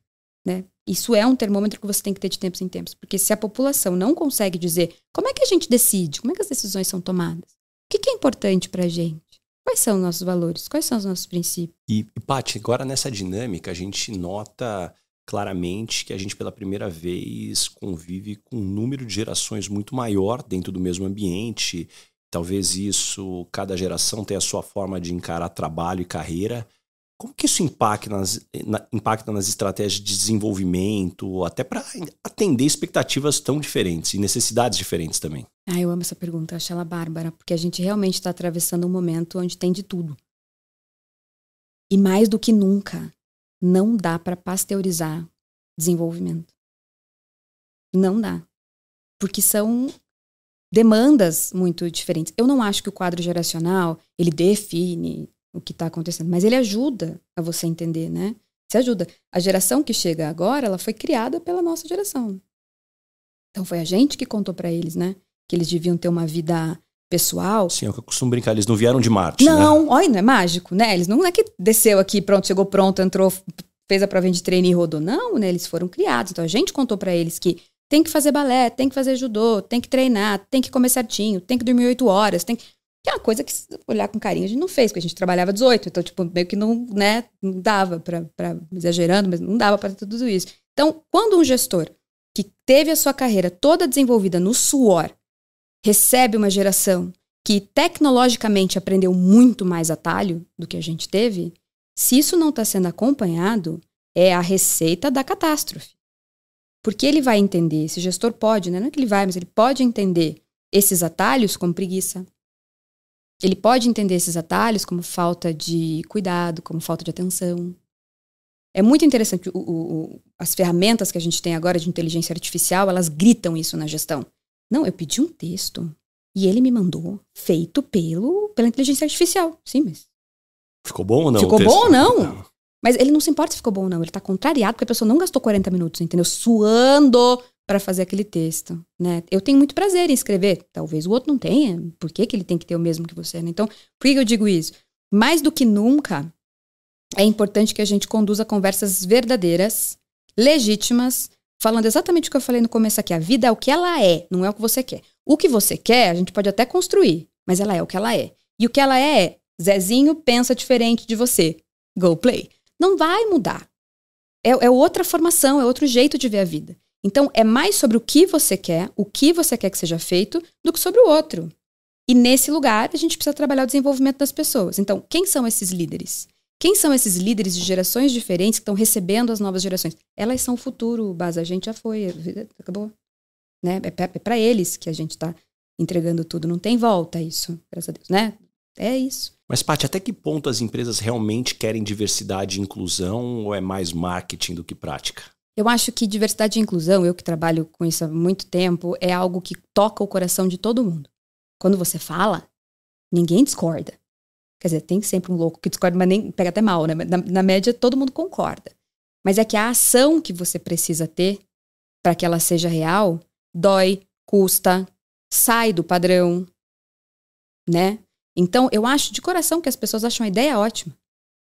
né? Isso é um termômetro que você tem que ter de tempos em tempos. Porque se a população não consegue dizer como é que a gente decide, como é que as decisões são tomadas, o que é importante pra gente, quais são os nossos valores, quais são os nossos princípios. E Paty, agora nessa dinâmica a gente nota claramente que a gente pela primeira vez convive com um número de gerações muito maior dentro do mesmo ambiente. Talvez isso, cada geração tenha a sua forma de encarar trabalho e carreira. Como que isso impacta nas estratégias de desenvolvimento, até para atender expectativas tão diferentes e necessidades diferentes também? Eu amo essa pergunta, acho ela bárbara, porque a gente realmente está atravessando um momento onde tem de tudo. E mais do que nunca, não dá para pasteurizar desenvolvimento. Não dá. Porque são demandas muito diferentes. Eu não acho que o quadro geracional, ele define o que está acontecendo, mas ele ajuda a você entender, né? Você ajuda. A geração que chega agora, ela foi criada pela nossa geração. Então foi a gente que contou para eles, né? Que eles deviam ter uma vida pessoal. Sim, é o que eu costumo brincar, eles não vieram de Marte, não, né? Olha, não é mágico, né? Eles não é que desceu aqui, pronto, chegou pronto, entrou, fez a prova de treino e rodou. Não, né? Eles foram criados. Então a gente contou para eles que tem que fazer balé, tem que fazer judô, tem que treinar, tem que comer certinho, tem que dormir 8 horas, tem que... Que é uma coisa que, se olhar com carinho, a gente não fez, porque a gente trabalhava 18, então, tipo, meio que não, né, não dava pra exagerando, mas não dava para tudo isso. Então, quando um gestor que teve a sua carreira toda desenvolvida no suor, recebe uma geração que tecnologicamente aprendeu muito mais atalho do que a gente teve, se isso não está sendo acompanhado, é a receita da catástrofe. Porque ele vai entender, esse gestor pode, né? Não é que ele vai, mas ele pode entender esses atalhos como preguiça. Ele pode entender esses atalhos como falta de cuidado, como falta de atenção. É muito interessante, as ferramentas que a gente tem agora de inteligência artificial, elas gritam isso na gestão. Não, eu pedi um texto e ele me mandou feito pela inteligência artificial. Sim, mas... Ficou bom ou não? Ficou bom ou não? Mas ele não se importa se ficou bom ou não. Ele tá contrariado porque a pessoa não gastou 40 minutos, entendeu? Suando para fazer aquele texto, né? Eu tenho muito prazer em escrever. Talvez o outro não tenha. Por que ele tem que ter o mesmo que você, né? Então, por que eu digo isso? Mais do que nunca, é importante que a gente conduza conversas verdadeiras, legítimas, falando exatamente o que eu falei no começo aqui. A vida é o que ela é, não é o que você quer. O que você quer, a gente pode até construir, mas ela é o que ela é. E o que ela é, Zezinho pensa diferente de você. Go play. Não vai mudar. É outra formação, é outro jeito de ver a vida. Então, é mais sobre o que você quer que seja feito, do que sobre o outro. E nesse lugar, a gente precisa trabalhar o desenvolvimento das pessoas. Então, quem são esses líderes? Quem são esses líderes de gerações diferentes que estão recebendo as novas gerações? Elas são o futuro, Basa. A gente já foi, a vida acabou. Né? É para eles que a gente está entregando tudo. Não tem volta isso, graças a Deus, né? É isso. Mas, Paty, até que ponto as empresas realmente querem diversidade e inclusão ou é mais marketing do que prática? Eu acho que diversidade e inclusão, eu que trabalho com isso há muito tempo, é algo que toca o coração de todo mundo. Quando você fala, ninguém discorda. Quer dizer, tem sempre um louco que discorda, mas nem pega até mal, né? Na média, todo mundo concorda. Mas é que a ação que você precisa ter para que ela seja real, dói, custa, sai do padrão, né? Então, eu acho de coração que as pessoas acham a ideia ótima.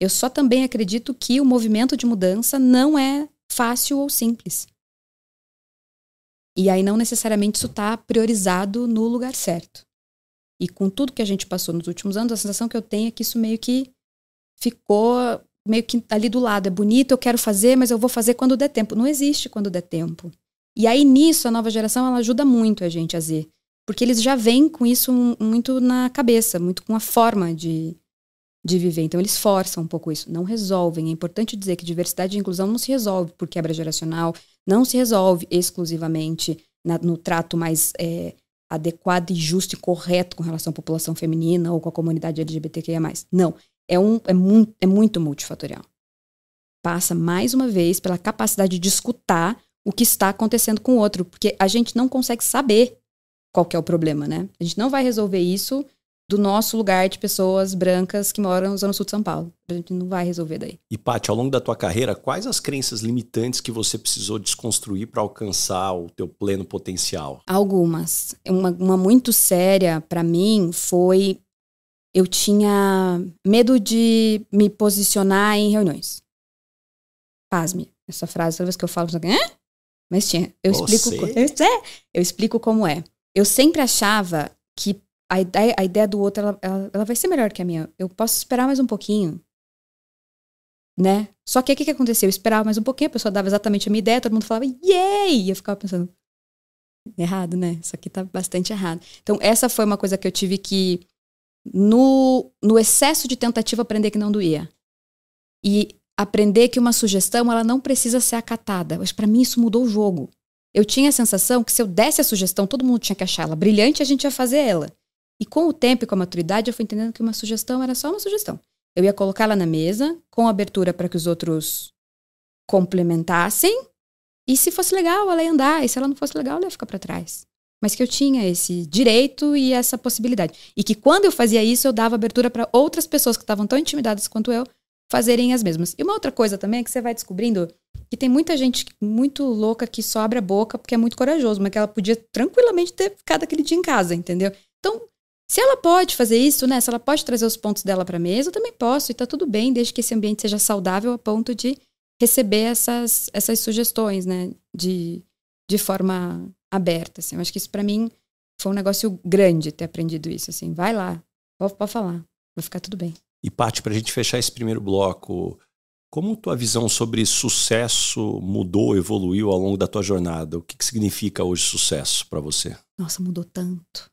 Eu só também acredito que o movimento de mudança não é fácil ou simples. E aí não necessariamente isso está priorizado no lugar certo. E com tudo que a gente passou nos últimos anos, a sensação que eu tenho é que isso meio que ficou meio que ali do lado. É bonito, eu quero fazer, mas eu vou fazer quando der tempo. Não existe quando der tempo. E aí nisso a nova geração ela ajuda muito a gente a ver. Porque eles já vêm com isso muito na cabeça, muito com a forma de viver. Então eles forçam um pouco isso. Não resolvem. É importante dizer que diversidade e inclusão não se resolve por quebra geracional, não se resolve exclusivamente no trato mais adequado e justo e correto com relação à população feminina ou com a comunidade LGBTQIA+. Não. É muito multifatorial. Passa, mais uma vez, pela capacidade de escutar o que está acontecendo com o outro. Porque a gente não consegue saber qual que é o problema, né? A gente não vai resolver isso do nosso lugar de pessoas brancas que moram na Zona Sul de São Paulo. A gente não vai resolver daí. E, Paty, ao longo da tua carreira, quais as crenças limitantes que você precisou desconstruir para alcançar o teu pleno potencial? Algumas. Uma muito séria para mim foi... Eu tinha medo de me posicionar em reuniões. Pasme. Essa frase, toda vez que eu falo... Mas tinha. Eu explico como é. Eu sempre achava que a ideia do outro, ela vai ser melhor que a minha. Eu posso esperar mais um pouquinho. Né? Só que o que aconteceu? Eu esperava mais um pouquinho, a pessoa dava exatamente a minha ideia, todo mundo falava, yay! E eu ficava pensando, errado, né? Isso aqui tá bastante errado. Então, essa foi uma coisa que eu tive que, no excesso de tentativa, aprender que não doía. E aprender que uma sugestão, ela não precisa ser acatada. Mas para mim isso mudou o jogo. Eu tinha a sensação que se eu desse a sugestão, todo mundo tinha que achar ela brilhante e a gente ia fazer ela. E com o tempo e com a maturidade, eu fui entendendo que uma sugestão era só uma sugestão. Eu ia colocá-la na mesa, com abertura para que os outros complementassem. E se fosse legal, ela ia andar. E se ela não fosse legal, ela ia ficar para trás. Mas que eu tinha esse direito e essa possibilidade. E que quando eu fazia isso, eu dava abertura para outras pessoas que estavam tão intimidadas quanto eu fazerem as mesmas. E uma outra coisa também é que você vai descobrindo que tem muita gente muito louca que só abre a boca porque é muito corajoso, mas que ela podia tranquilamente ter ficado aquele dia em casa, entendeu? Então, se ela pode fazer isso, né? Se ela pode trazer os pontos dela para a mesa, eu também posso. E tá tudo bem, desde que esse ambiente seja saudável a ponto de receber essas sugestões, né? De forma aberta, assim. Eu acho que isso para mim foi um negócio grande ter aprendido isso, assim. Vai lá, pode falar, vai ficar tudo bem. E, Paty, pra gente fechar esse primeiro bloco, como tua visão sobre sucesso mudou, evoluiu ao longo da tua jornada? O que significa hoje sucesso para você? Nossa, mudou tanto.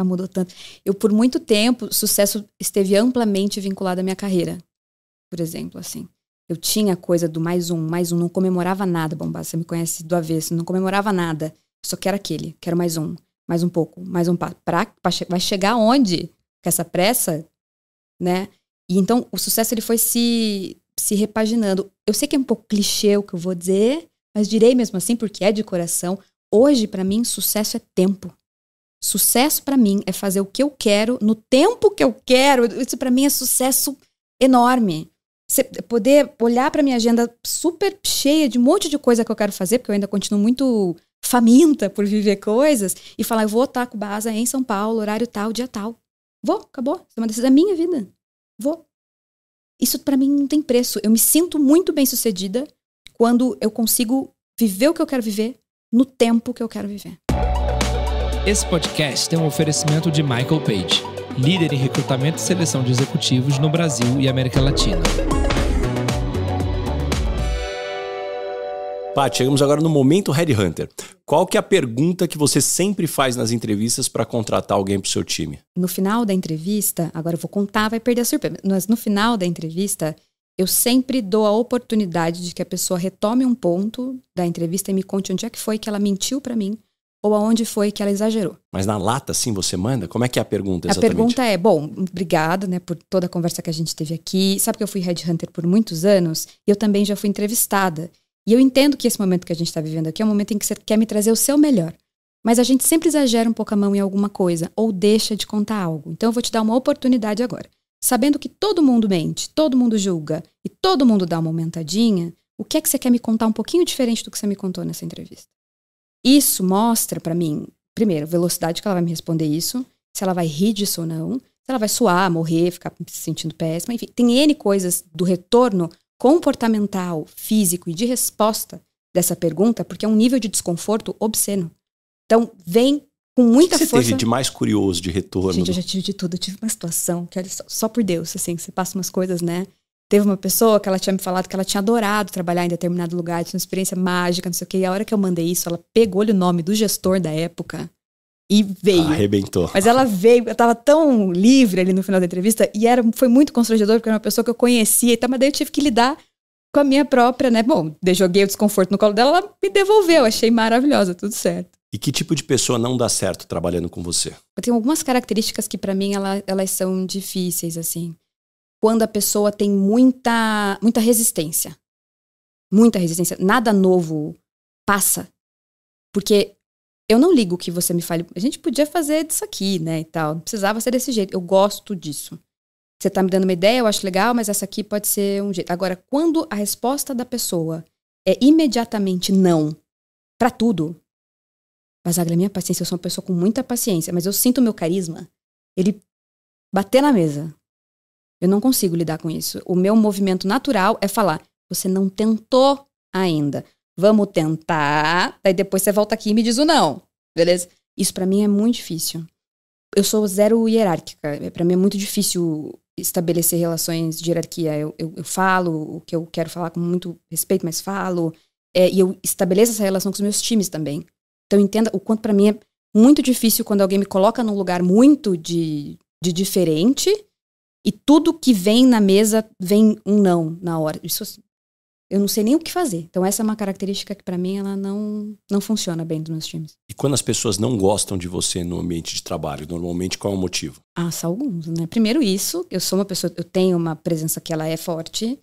Mudou tanto. Eu, por muito tempo, sucesso esteve amplamente vinculado à minha carreira. Por exemplo, assim. Eu tinha a coisa do mais um, não comemorava nada, Bombás. Você me conhece do avesso, não comemorava nada. Só quero aquele, quero mais um pouco, mais um passo. Vai chegar onde? Com essa pressa, né? E então, o sucesso ele foi se repaginando. Eu sei que é um pouco clichê o que eu vou dizer, mas direi mesmo assim, porque é de coração. Hoje, pra mim, sucesso é tempo. Sucesso pra mim é fazer o que eu quero, no tempo que eu quero. Isso pra mim é sucesso enorme. Você poder olhar pra minha agenda super cheia de um monte de coisa que eu quero fazer, porque eu ainda continuo muito faminta por viver coisas, e falar, eu vou estar com base em São Paulo, horário tal, dia tal. Vou, acabou. Isso é uma decisão da minha vida. Vou. Isso pra mim não tem preço. Eu me sinto muito bem sucedida quando eu consigo viver o que eu quero viver no tempo que eu quero viver. Esse podcast tem um oferecimento de Michael Page, líder em recrutamento e seleção de executivos no Brasil e América Latina. Paty, chegamos agora no momento Headhunter. Qual que é a pergunta que você sempre faz nas entrevistas para contratar alguém para o seu time? No final da entrevista, agora eu vou contar, vai perder a surpresa, mas no final da entrevista, eu sempre dou a oportunidade de que a pessoa retome um ponto da entrevista e me conte onde é que foi que ela mentiu para mim, ou aonde foi que ela exagerou. Mas na lata, assim, você manda? Como é que é a pergunta A exatamente? pergunta é, bom, obrigada, né, por toda a conversa que a gente teve aqui. Sabe que eu fui headhunter por muitos anos e eu também já fui entrevistada. E eu entendo que esse momento que a gente está vivendo aqui é um momento em que você quer me trazer o seu melhor. Mas a gente sempre exagera um pouco a mão em alguma coisa ou deixa de contar algo. Então eu vou te dar uma oportunidade agora. Sabendo que todo mundo mente, todo mundo julga e todo mundo dá uma aumentadinha, o que é que você quer me contar um pouquinho diferente do que você me contou nessa entrevista? Isso mostra pra mim, primeiro, a velocidade que ela vai me responder isso, se ela vai rir disso ou não, se ela vai suar, morrer, ficar se sentindo péssima, enfim, tem N coisas do retorno comportamental, físico e de resposta dessa pergunta, porque é um nível de desconforto obsceno. Então, vem com muita força. O que você teve de mais curioso de retorno? Gente, eu já tive de tudo. Eu tive uma situação que, olha só por Deus, assim, você passa umas coisas, né? Teve uma pessoa que ela tinha me falado que ela tinha adorado trabalhar em determinado lugar, tinha uma experiência mágica, não sei o quê. E a hora que eu mandei isso, ela pegou-lhe o nome do gestor da época e veio. Arrebentou. Mas ela veio, eu tava tão livre ali no final da entrevista e foi muito constrangedor, porque era uma pessoa que eu conhecia e tal, mas daí eu tive que lidar com a minha própria, né? Bom, joguei o desconforto no colo dela, ela me devolveu, achei maravilhosa, tudo certo. E que tipo de pessoa não dá certo trabalhando com você? Eu tenho algumas características que pra mim elas são difíceis, assim. Quando a pessoa tem muita resistência. Muita resistência. Nada novo passa. Porque eu não ligo que você me fale. A gente podia fazer disso aqui, né, e tal. Não precisava ser desse jeito. Eu gosto disso. Você tá me dando uma ideia, eu acho legal, mas essa aqui pode ser um jeito. Agora, quando a resposta da pessoa é imediatamente não pra tudo. Basaglia, minha paciência, eu sou uma pessoa com muita paciência, mas eu sinto o meu carisma, ele bater na mesa. Eu não consigo lidar com isso. O meu movimento natural é falar, você não tentou ainda. Vamos tentar, daí depois você volta aqui e me diz o não, beleza? Isso pra mim é muito difícil. Eu sou zero hierárquica, pra mim é muito difícil estabelecer relações de hierarquia. Eu falo o que eu quero falar com muito respeito, mas falo. E eu estabeleço essa relação com os meus times também. Então entenda o quanto pra mim é muito difícil quando alguém me coloca num lugar muito de diferente e tudo que vem na mesa vem um não na hora. Isso eu não sei nem o que fazer. Então essa é uma característica que pra mim ela não funciona bem dos meus times. E quando as pessoas não gostam de você no ambiente de trabalho, normalmente qual é o motivo? São alguns, né? Primeiro isso, eu sou uma pessoa, eu tenho uma presença que ela é forte,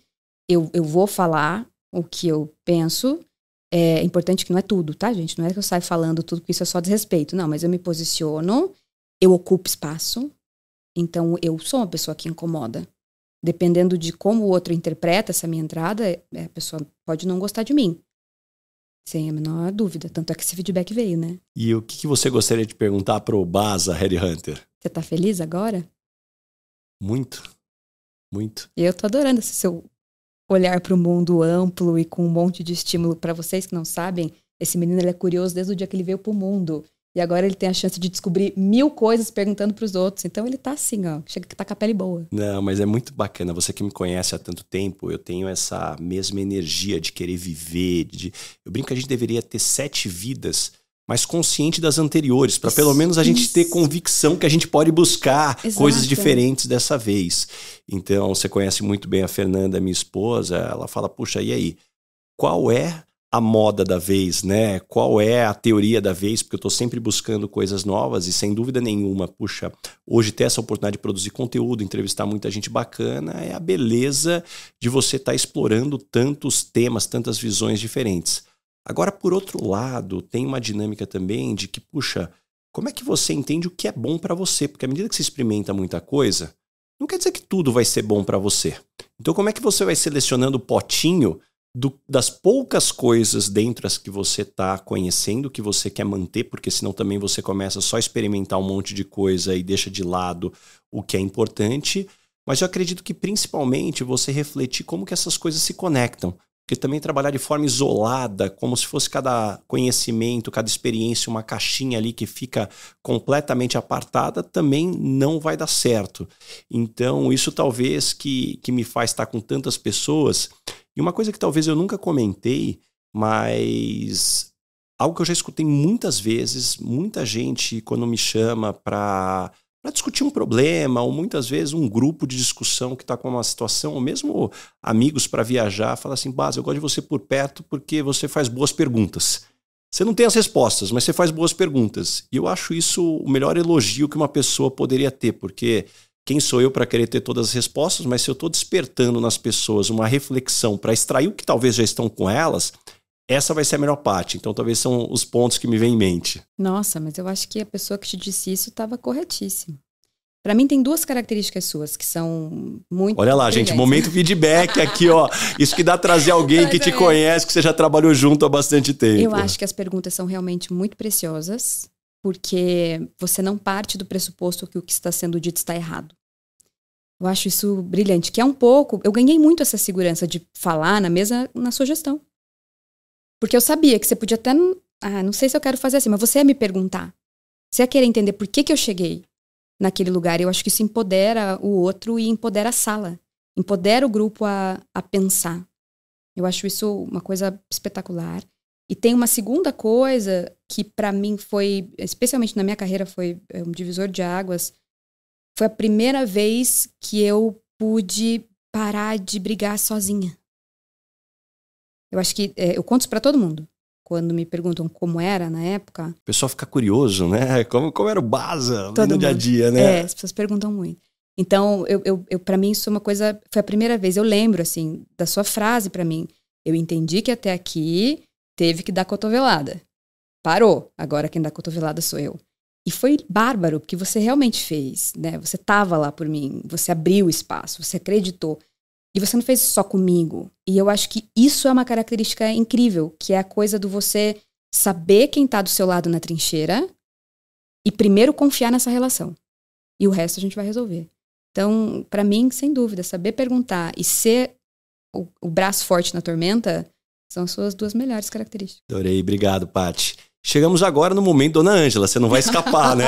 eu vou falar o que eu penso. É importante que não é tudo, tá, gente? Não é que eu saio falando tudo, que isso é só desrespeito. Não, mas eu me posiciono, eu ocupo espaço. Então, eu sou uma pessoa que incomoda. Dependendo de como o outro interpreta essa minha entrada, a pessoa pode não gostar de mim. Sem a menor dúvida. Tanto é que esse feedback veio, né? E o que você gostaria de perguntar pro Baza Headhunter? Você tá feliz agora? Muito. Muito. Eu tô adorando esse seu olhar para o mundo amplo e com um monte de estímulo. Para vocês que não sabem, esse menino ele é curioso desde o dia que ele veio pro mundo. E agora ele tem a chance de descobrir 1000 coisas perguntando pros outros. Então ele tá assim, ó, chega que tá com a pele boa. Não, mas é muito bacana. Você que me conhece há tanto tempo, eu tenho essa mesma energia de querer viver. Eu brinco que a gente deveria ter 7 vidas, mas consciente das anteriores, para pelo menos a gente ter convicção que a gente pode buscar coisas diferentes dessa vez. Então, você conhece muito bem a Fernanda, minha esposa, ela fala, puxa, e aí? Qual é a moda da vez, né? Qual é a teoria da vez? Porque eu tô sempre buscando coisas novas e sem dúvida nenhuma, puxa, hoje ter essa oportunidade de produzir conteúdo, entrevistar muita gente bacana, é a beleza de você estar explorando tantos temas, tantas visões diferentes. Agora, por outro lado, tem uma dinâmica também de que, puxa, como é que você entende o que é bom para você? Porque à medida que você experimenta muita coisa, não quer dizer que tudo vai ser bom para você. Então, como é que você vai selecionando o potinho das poucas coisas dentro das que você está conhecendo, que você quer manter, porque senão também você começa só a experimentar um monte de coisa e deixa de lado o que é importante. Mas eu acredito que principalmente você refletir como que essas coisas se conectam. Porque também trabalhar de forma isolada, como se fosse cada conhecimento, cada experiência, uma caixinha ali que fica completamente apartada, também não vai dar certo. Então, isso talvez que me faz estar com tantas pessoas. E uma coisa que talvez eu nunca comentei, mas algo que eu já escutei muitas vezes, muita gente quando me chama para discutir um problema, ou muitas vezes um grupo de discussão que está com uma situação, ou mesmo amigos para viajar, fala assim, Bas, eu gosto de você por perto porque você faz boas perguntas. Você não tem as respostas, mas você faz boas perguntas. E eu acho isso o melhor elogio que uma pessoa poderia ter, porque quem sou eu para querer ter todas as respostas, mas se eu estou despertando nas pessoas uma reflexão para extrair o que talvez já estão com elas, essa vai ser a melhor parte. Então talvez são os pontos que me vêm em mente. Nossa, mas eu acho que a pessoa que te disse isso estava corretíssima. Para mim tem 2 características suas que são muito... Olha lá, gente, momento feedback aqui, ó. Isso que dá a trazer alguém que te conhece, que você já trabalhou junto há bastante tempo. Eu acho que as perguntas são realmente muito preciosas, porque você não parte do pressuposto que o que está sendo dito está errado. Eu acho isso brilhante, que é um pouco... Eu ganhei muito essa segurança de falar na mesa na sua gestão. Porque eu sabia que você podia até... não sei se eu quero fazer assim, mas você ia me perguntar. Você ia querer entender por que eu cheguei naquele lugar. Eu acho que isso empodera o outro e empodera a sala. Empodera o grupo a pensar. Eu acho isso uma coisa espetacular. E tem uma segunda coisa que para mim foi, especialmente na minha carreira, foi um divisor de águas. Foi a primeira vez que eu pude parar de brigar sozinha. Eu acho que eu conto isso para todo mundo. Quando me perguntam como era na época. O pessoal fica curioso, né? Como era o Baza no dia a dia, né? As pessoas perguntam muito. Então, para mim, isso é uma coisa... Foi a primeira vez, eu lembro, assim, da sua frase para mim. Eu entendi que até aqui teve que dar cotovelada. Parou. Agora quem dá cotovelada sou eu. E foi bárbaro, porque você realmente fez, né? Você estava lá por mim, você abriu o espaço, você acreditou. E você não fez isso só comigo. E eu acho que isso é uma característica incrível, que é a coisa do você saber quem está do seu lado na trincheira e primeiro confiar nessa relação. E o resto a gente vai resolver. Então, para mim, sem dúvida, saber perguntar e ser o braço forte na tormenta são as suas 2 melhores características. Adorei, obrigado, Paty. Chegamos agora no momento, Dona Ângela, você não vai escapar, né?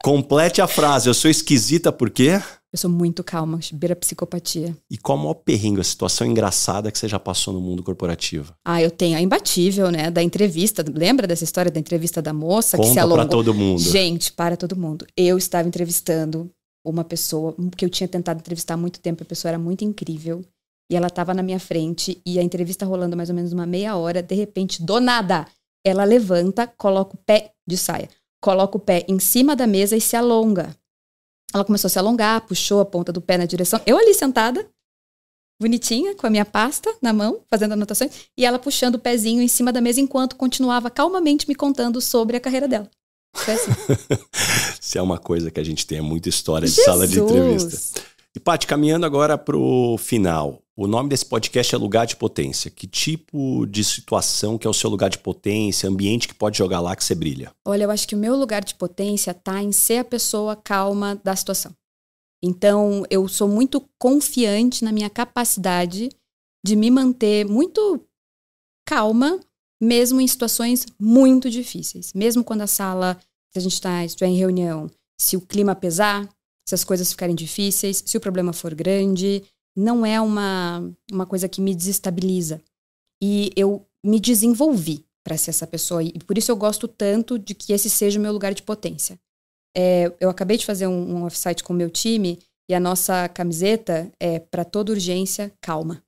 Complete a frase, eu sou esquisita por quê? Eu sou muito calma, beira psicopatia. E qual o maior perrengue, a situação engraçada que você já passou no mundo corporativo? Eu tenho a imbatível, né, da entrevista. Lembra dessa história da entrevista da moça que se alongou? Conta pra todo mundo. Gente, para todo mundo. Eu estava entrevistando uma pessoa que eu tinha tentado entrevistar há muito tempo. A pessoa era muito incrível. E ela estava na minha frente e a entrevista rolando mais ou menos uma meia hora. De repente, do nada, ela levanta, coloca o pé de saia. Coloca o pé em cima da mesa e se alonga. Ela começou a se alongar, puxou a ponta do pé na direção. Eu ali sentada, bonitinha, com a minha pasta na mão, fazendo anotações. E ela puxando o pezinho em cima da mesa enquanto continuava calmamente me contando sobre a carreira dela. Foi assim. Se é uma coisa que a gente tem, é muita história de sala de entrevista. E, Paty, caminhando agora pro final. O nome desse podcast é Lugar de Potência. Que tipo de situação que é o seu lugar de potência, ambiente que pode jogar lá que você brilha? Olha, eu acho que o meu lugar de potência tá em ser a pessoa calma da situação. Então, eu sou muito confiante na minha capacidade de me manter muito calma, mesmo em situações muito difíceis. Mesmo quando a sala, se a gente estiver em reunião, se o clima pesar, se as coisas ficarem difíceis, se o problema for grande... Não é uma coisa que me desestabiliza. E eu me desenvolvi para ser essa pessoa. E por isso eu gosto tanto de que esse seja o meu lugar de potência. Eu acabei de fazer um offsite com o meu time e a nossa camiseta é para toda urgência, calma.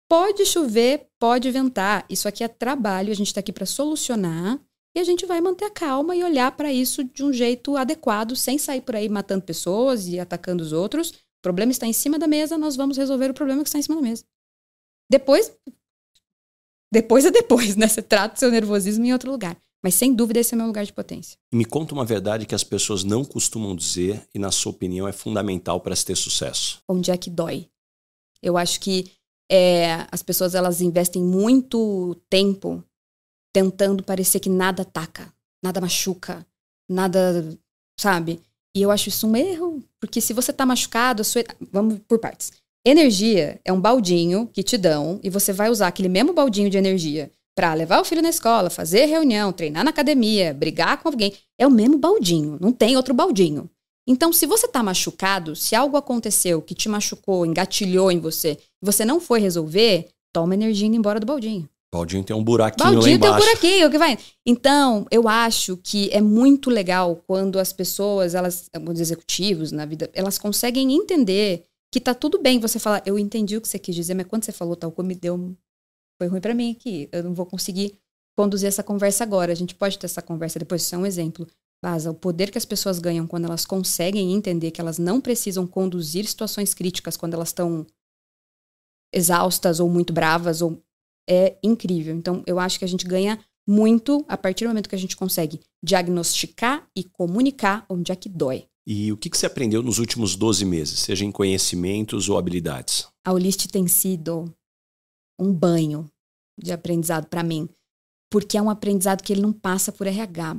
Pode chover, pode ventar. Isso aqui é trabalho, a gente está aqui para solucionar. E a gente vai manter a calma e olhar para isso de um jeito adequado, sem sair por aí matando pessoas e atacando os outros. O problema está em cima da mesa, nós vamos resolver o problema que está em cima da mesa. Depois é depois, né? Você trata o seu nervosismo em outro lugar. Mas sem dúvida esse é o meu lugar de potência. E me conta uma verdade que as pessoas não costumam dizer e na sua opinião é fundamental para se ter sucesso. Onde é que dói? Eu acho que as pessoas elas investem muito tempo tentando parecer que nada ataca, nada machuca, nada, sabe? E eu acho isso um erro, porque se você tá machucado, vamos por partes. Energia é um baldinho que te dão e você vai usar aquele mesmo baldinho de energia para levar o filho na escola, fazer reunião, treinar na academia, brigar com alguém. É o mesmo baldinho, não tem outro baldinho. Então, se você tá machucado, se algo aconteceu que te machucou, engatilhou em você, e você não foi resolver, toma energia indo embora do baldinho. Baldinho tem um buraquinho lá embaixo. Baldinho tem um buraquinho que vai. Então, eu acho que é muito legal quando as pessoas, os executivos na vida, elas conseguem entender que tá tudo bem você falar, eu entendi o que você quis dizer, mas quando você falou tal coisa, foi ruim pra mim aqui, eu não vou conseguir conduzir essa conversa agora. A gente pode ter essa conversa depois, isso é um exemplo. Vaza, o poder que as pessoas ganham quando elas conseguem entender que elas não precisam conduzir situações críticas quando elas estão exaustas ou muito bravas, é incrível. Então, eu acho que a gente ganha muito a partir do momento que a gente consegue diagnosticar e comunicar onde é que dói. E o que você aprendeu nos últimos 12 meses, seja em conhecimentos ou habilidades? A Olist tem sido um banho de aprendizado para mim, porque é um aprendizado que ele não passa por RH,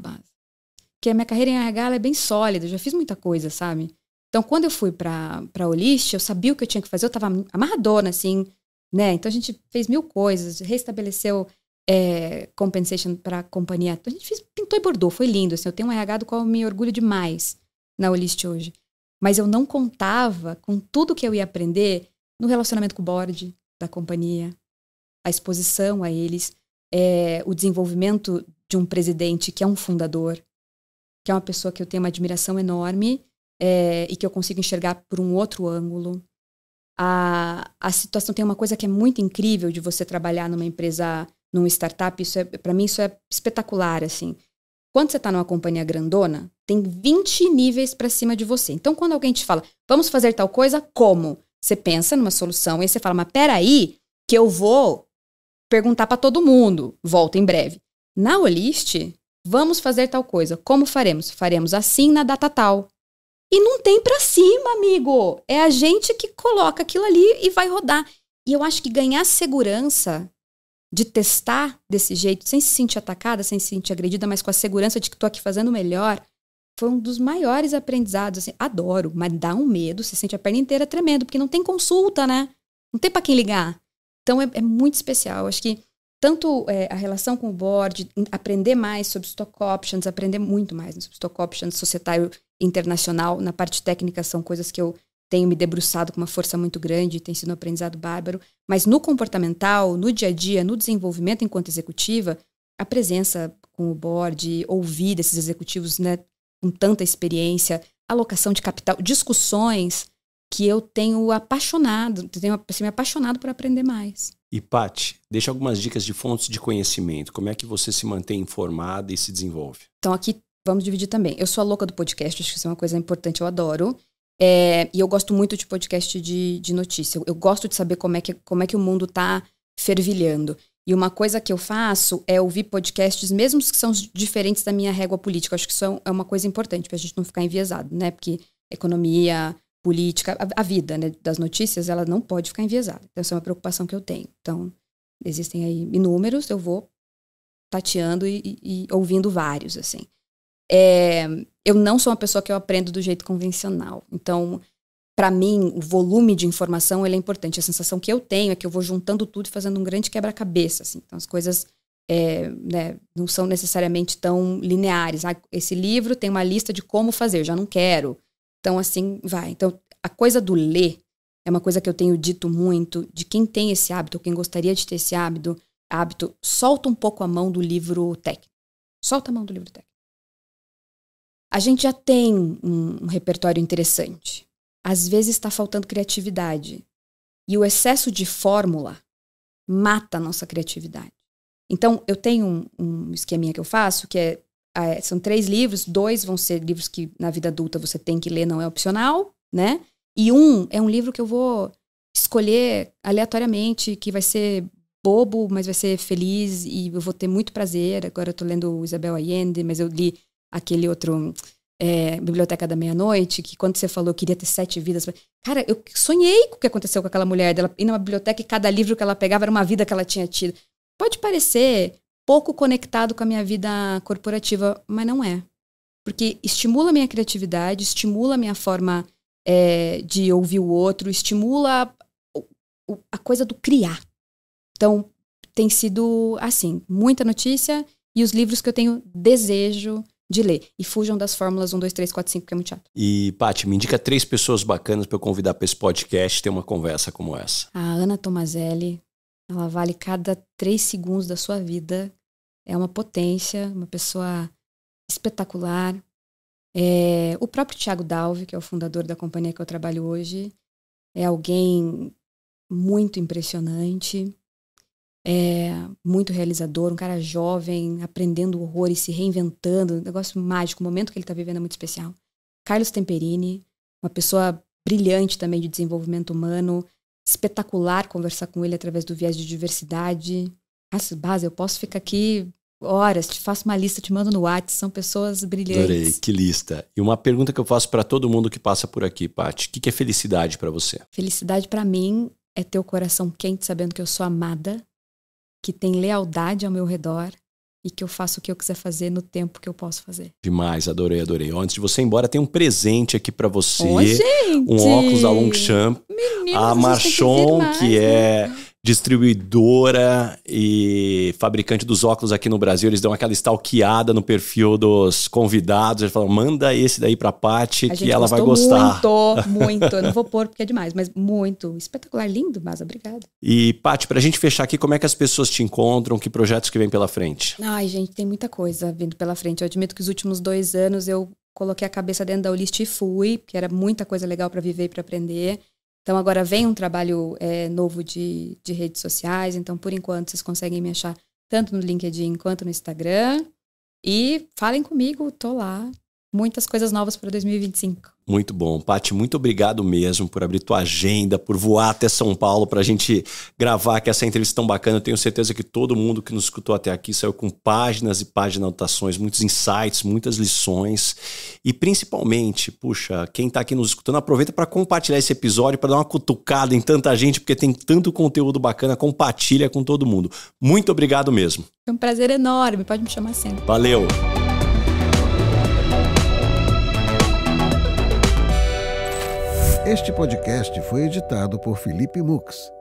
porque a minha carreira em RH ela é bem sólida, eu já fiz muita coisa, sabe? Então, quando eu fui pra Olist, eu sabia o que eu tinha que fazer, eu tava amarradona, assim, né? Então, a gente fez 1000 coisas, restabeleceu compensation pra companhia. Então, a gente pintou e bordou, foi lindo, assim, eu tenho um RH do qual eu me orgulho demais na Olist hoje. Mas eu não contava com tudo que eu ia aprender no relacionamento com o board da companhia, a exposição a eles, o desenvolvimento de um presidente que é um fundador, que é uma pessoa que eu tenho uma admiração enorme e que eu consigo enxergar por um outro ângulo. A situação tem uma coisa que é muito incrível de você trabalhar numa empresa, numa startup, para mim isso é espetacular, assim. Quando você está numa companhia grandona, tem 20 níveis para cima de você. Então, quando alguém te fala, vamos fazer tal coisa, como? Você pensa numa solução e aí você fala, mas peraí, que eu vou perguntar para todo mundo, volto em breve. Na Olist, vamos fazer tal coisa, como faremos? Faremos assim na data tal. E não tem para cima, amigo. É a gente que coloca aquilo ali e vai rodar. E eu acho que ganhar segurança de testar desse jeito, sem se sentir atacada, sem se sentir agredida, mas com a segurança de que estou aqui fazendo o melhor, foi um dos maiores aprendizados. Assim, adoro, mas dá um medo, você sente a perna inteira tremendo, porque não tem consulta, né? Não tem para quem ligar. Então é muito especial. Eu acho que tanto a relação com o board, aprender mais sobre stock options, aprender muito mais sobre stock options, societário internacional, na parte técnica são coisas que eu tenho me debruçado com uma força muito grande, tem sido um aprendizado bárbaro, mas no comportamental, no dia a dia, no desenvolvimento enquanto executiva, a presença com o board, ouvir desses executivos, né, com tanta experiência, alocação de capital, discussões que eu tenho me apaixonado por aprender mais. E, Paty, deixa algumas dicas de fontes de conhecimento. Como é que você se mantém informada e se desenvolve? Então, aqui vamos dividir também. Eu sou a louca do podcast, acho que isso é uma coisa importante, eu adoro. E eu gosto muito de podcast de notícia. Eu gosto de saber como é que o mundo está fervilhando. E uma coisa que eu faço é ouvir podcasts, mesmo que são diferentes da minha régua política. Eu acho que isso é uma coisa importante, para a gente não ficar enviesado, né? Porque economia, política, a vida, né, das notícias, ela não pode ficar enviesada. Então, essa é uma preocupação que eu tenho. Então, existem aí inúmeros, eu vou tateando e ouvindo vários, assim. Eu não sou uma pessoa que eu aprendo do jeito convencional. Então, para mim, o volume de informação ele é importante. A sensação que eu tenho é que eu vou juntando tudo e fazendo um grande quebra-cabeça. Assim. Então, as coisas né, não são necessariamente tão lineares. Esse livro tem uma lista de como fazer, já não quero. Então, assim, vai. Então, a coisa do ler é uma coisa que eu tenho dito muito, de quem tem esse hábito, quem gostaria de ter esse hábito, solta um pouco a mão do livro técnico. Solta a mão do livro técnico. A gente já tem um repertório interessante. Às vezes está faltando criatividade. E o excesso de fórmula mata a nossa criatividade. Então, eu tenho um esqueminha que eu faço, que são 3 livros, 2 vão ser livros que na vida adulta você tem que ler, não é opcional, né? E é um livro que eu vou escolher aleatoriamente, que vai ser bobo, mas vai ser feliz e eu vou ter muito prazer. Agora eu tô lendo Isabel Allende, mas eu li aquele outro Biblioteca da Meia-Noite, que quando você falou que queria ter 7 vidas, cara, eu sonhei com o que aconteceu com aquela mulher, dela ir numa biblioteca e cada livro que ela pegava era uma vida que ela tinha tido. Pode parecer pouco conectado com a minha vida corporativa, mas não é. Porque estimula a minha criatividade, estimula a minha forma de ouvir o outro, estimula a coisa do criar. Então, tem sido, assim, muita notícia e os livros que eu tenho desejo de ler. E fujam das fórmulas 1, 2, 3, 4, 5, que é muito chato. E, Paty, me indica 3 pessoas bacanas para eu convidar para esse podcast ter uma conversa como essa. A Ana Tomazelli, ela vale cada 3 segundos da sua vida. É uma potência, uma pessoa espetacular. O próprio Thiago Dalve, que é o fundador da companhia que eu trabalho hoje, é alguém muito impressionante. muito realizador, um cara jovem, aprendendo horror e se reinventando, um negócio mágico, o momento que ele tá vivendo é muito especial. Carlos Temperini, uma pessoa brilhante também de desenvolvimento humano, espetacular conversar com ele através do viés de diversidade. Nossa, base, eu posso ficar aqui horas, te faço uma lista, te mando no WhatsApp, são pessoas brilhantes. Adorei, que lista. E uma pergunta que eu faço para todo mundo que passa por aqui, Paty, o que é felicidade para você? Felicidade para mim é ter o coração quente sabendo que eu sou amada, que tem lealdade ao meu redor e que eu faço o que eu quiser fazer no tempo que eu posso fazer. Demais, adorei. Antes de você ir embora, tem um presente aqui para você. Ô, gente! Um óculos da Longchamp. Menino, a Marchon, que é distribuidora e fabricante dos óculos aqui no Brasil, eles dão aquela stalkeada no perfil dos convidados, eles falam, manda esse daí pra Paty que ela vai gostar. Muito. Eu não vou pôr porque é demais, mas muito. Espetacular, lindo, mas obrigada. E Paty, pra gente fechar aqui, como é que as pessoas te encontram? Que projetos que vem pela frente? Ai, gente, tem muita coisa vindo pela frente. Eu admito que os últimos 2 anos eu coloquei a cabeça dentro da Olist e fui, porque era muita coisa legal pra viver e pra aprender. Então agora vem um trabalho novo de redes sociais, então por enquanto vocês conseguem me achar tanto no LinkedIn quanto no Instagram. E falem comigo, tô lá. Muitas coisas novas para 2025. Muito bom. Paty, muito obrigado mesmo por abrir tua agenda, por voar até São Paulo pra gente gravar aqui essa entrevista tão bacana. Eu tenho certeza que todo mundo que nos escutou até aqui saiu com páginas e páginas de anotações, muitos insights, muitas lições. E principalmente, puxa, quem tá aqui nos escutando, aproveita para compartilhar esse episódio, para dar uma cutucada em tanta gente, porque tem tanto conteúdo bacana, compartilha com todo mundo. Muito obrigado mesmo. Foi um prazer enorme, pode me chamar sempre. Valeu! Este podcast foi editado por Felipe Mux.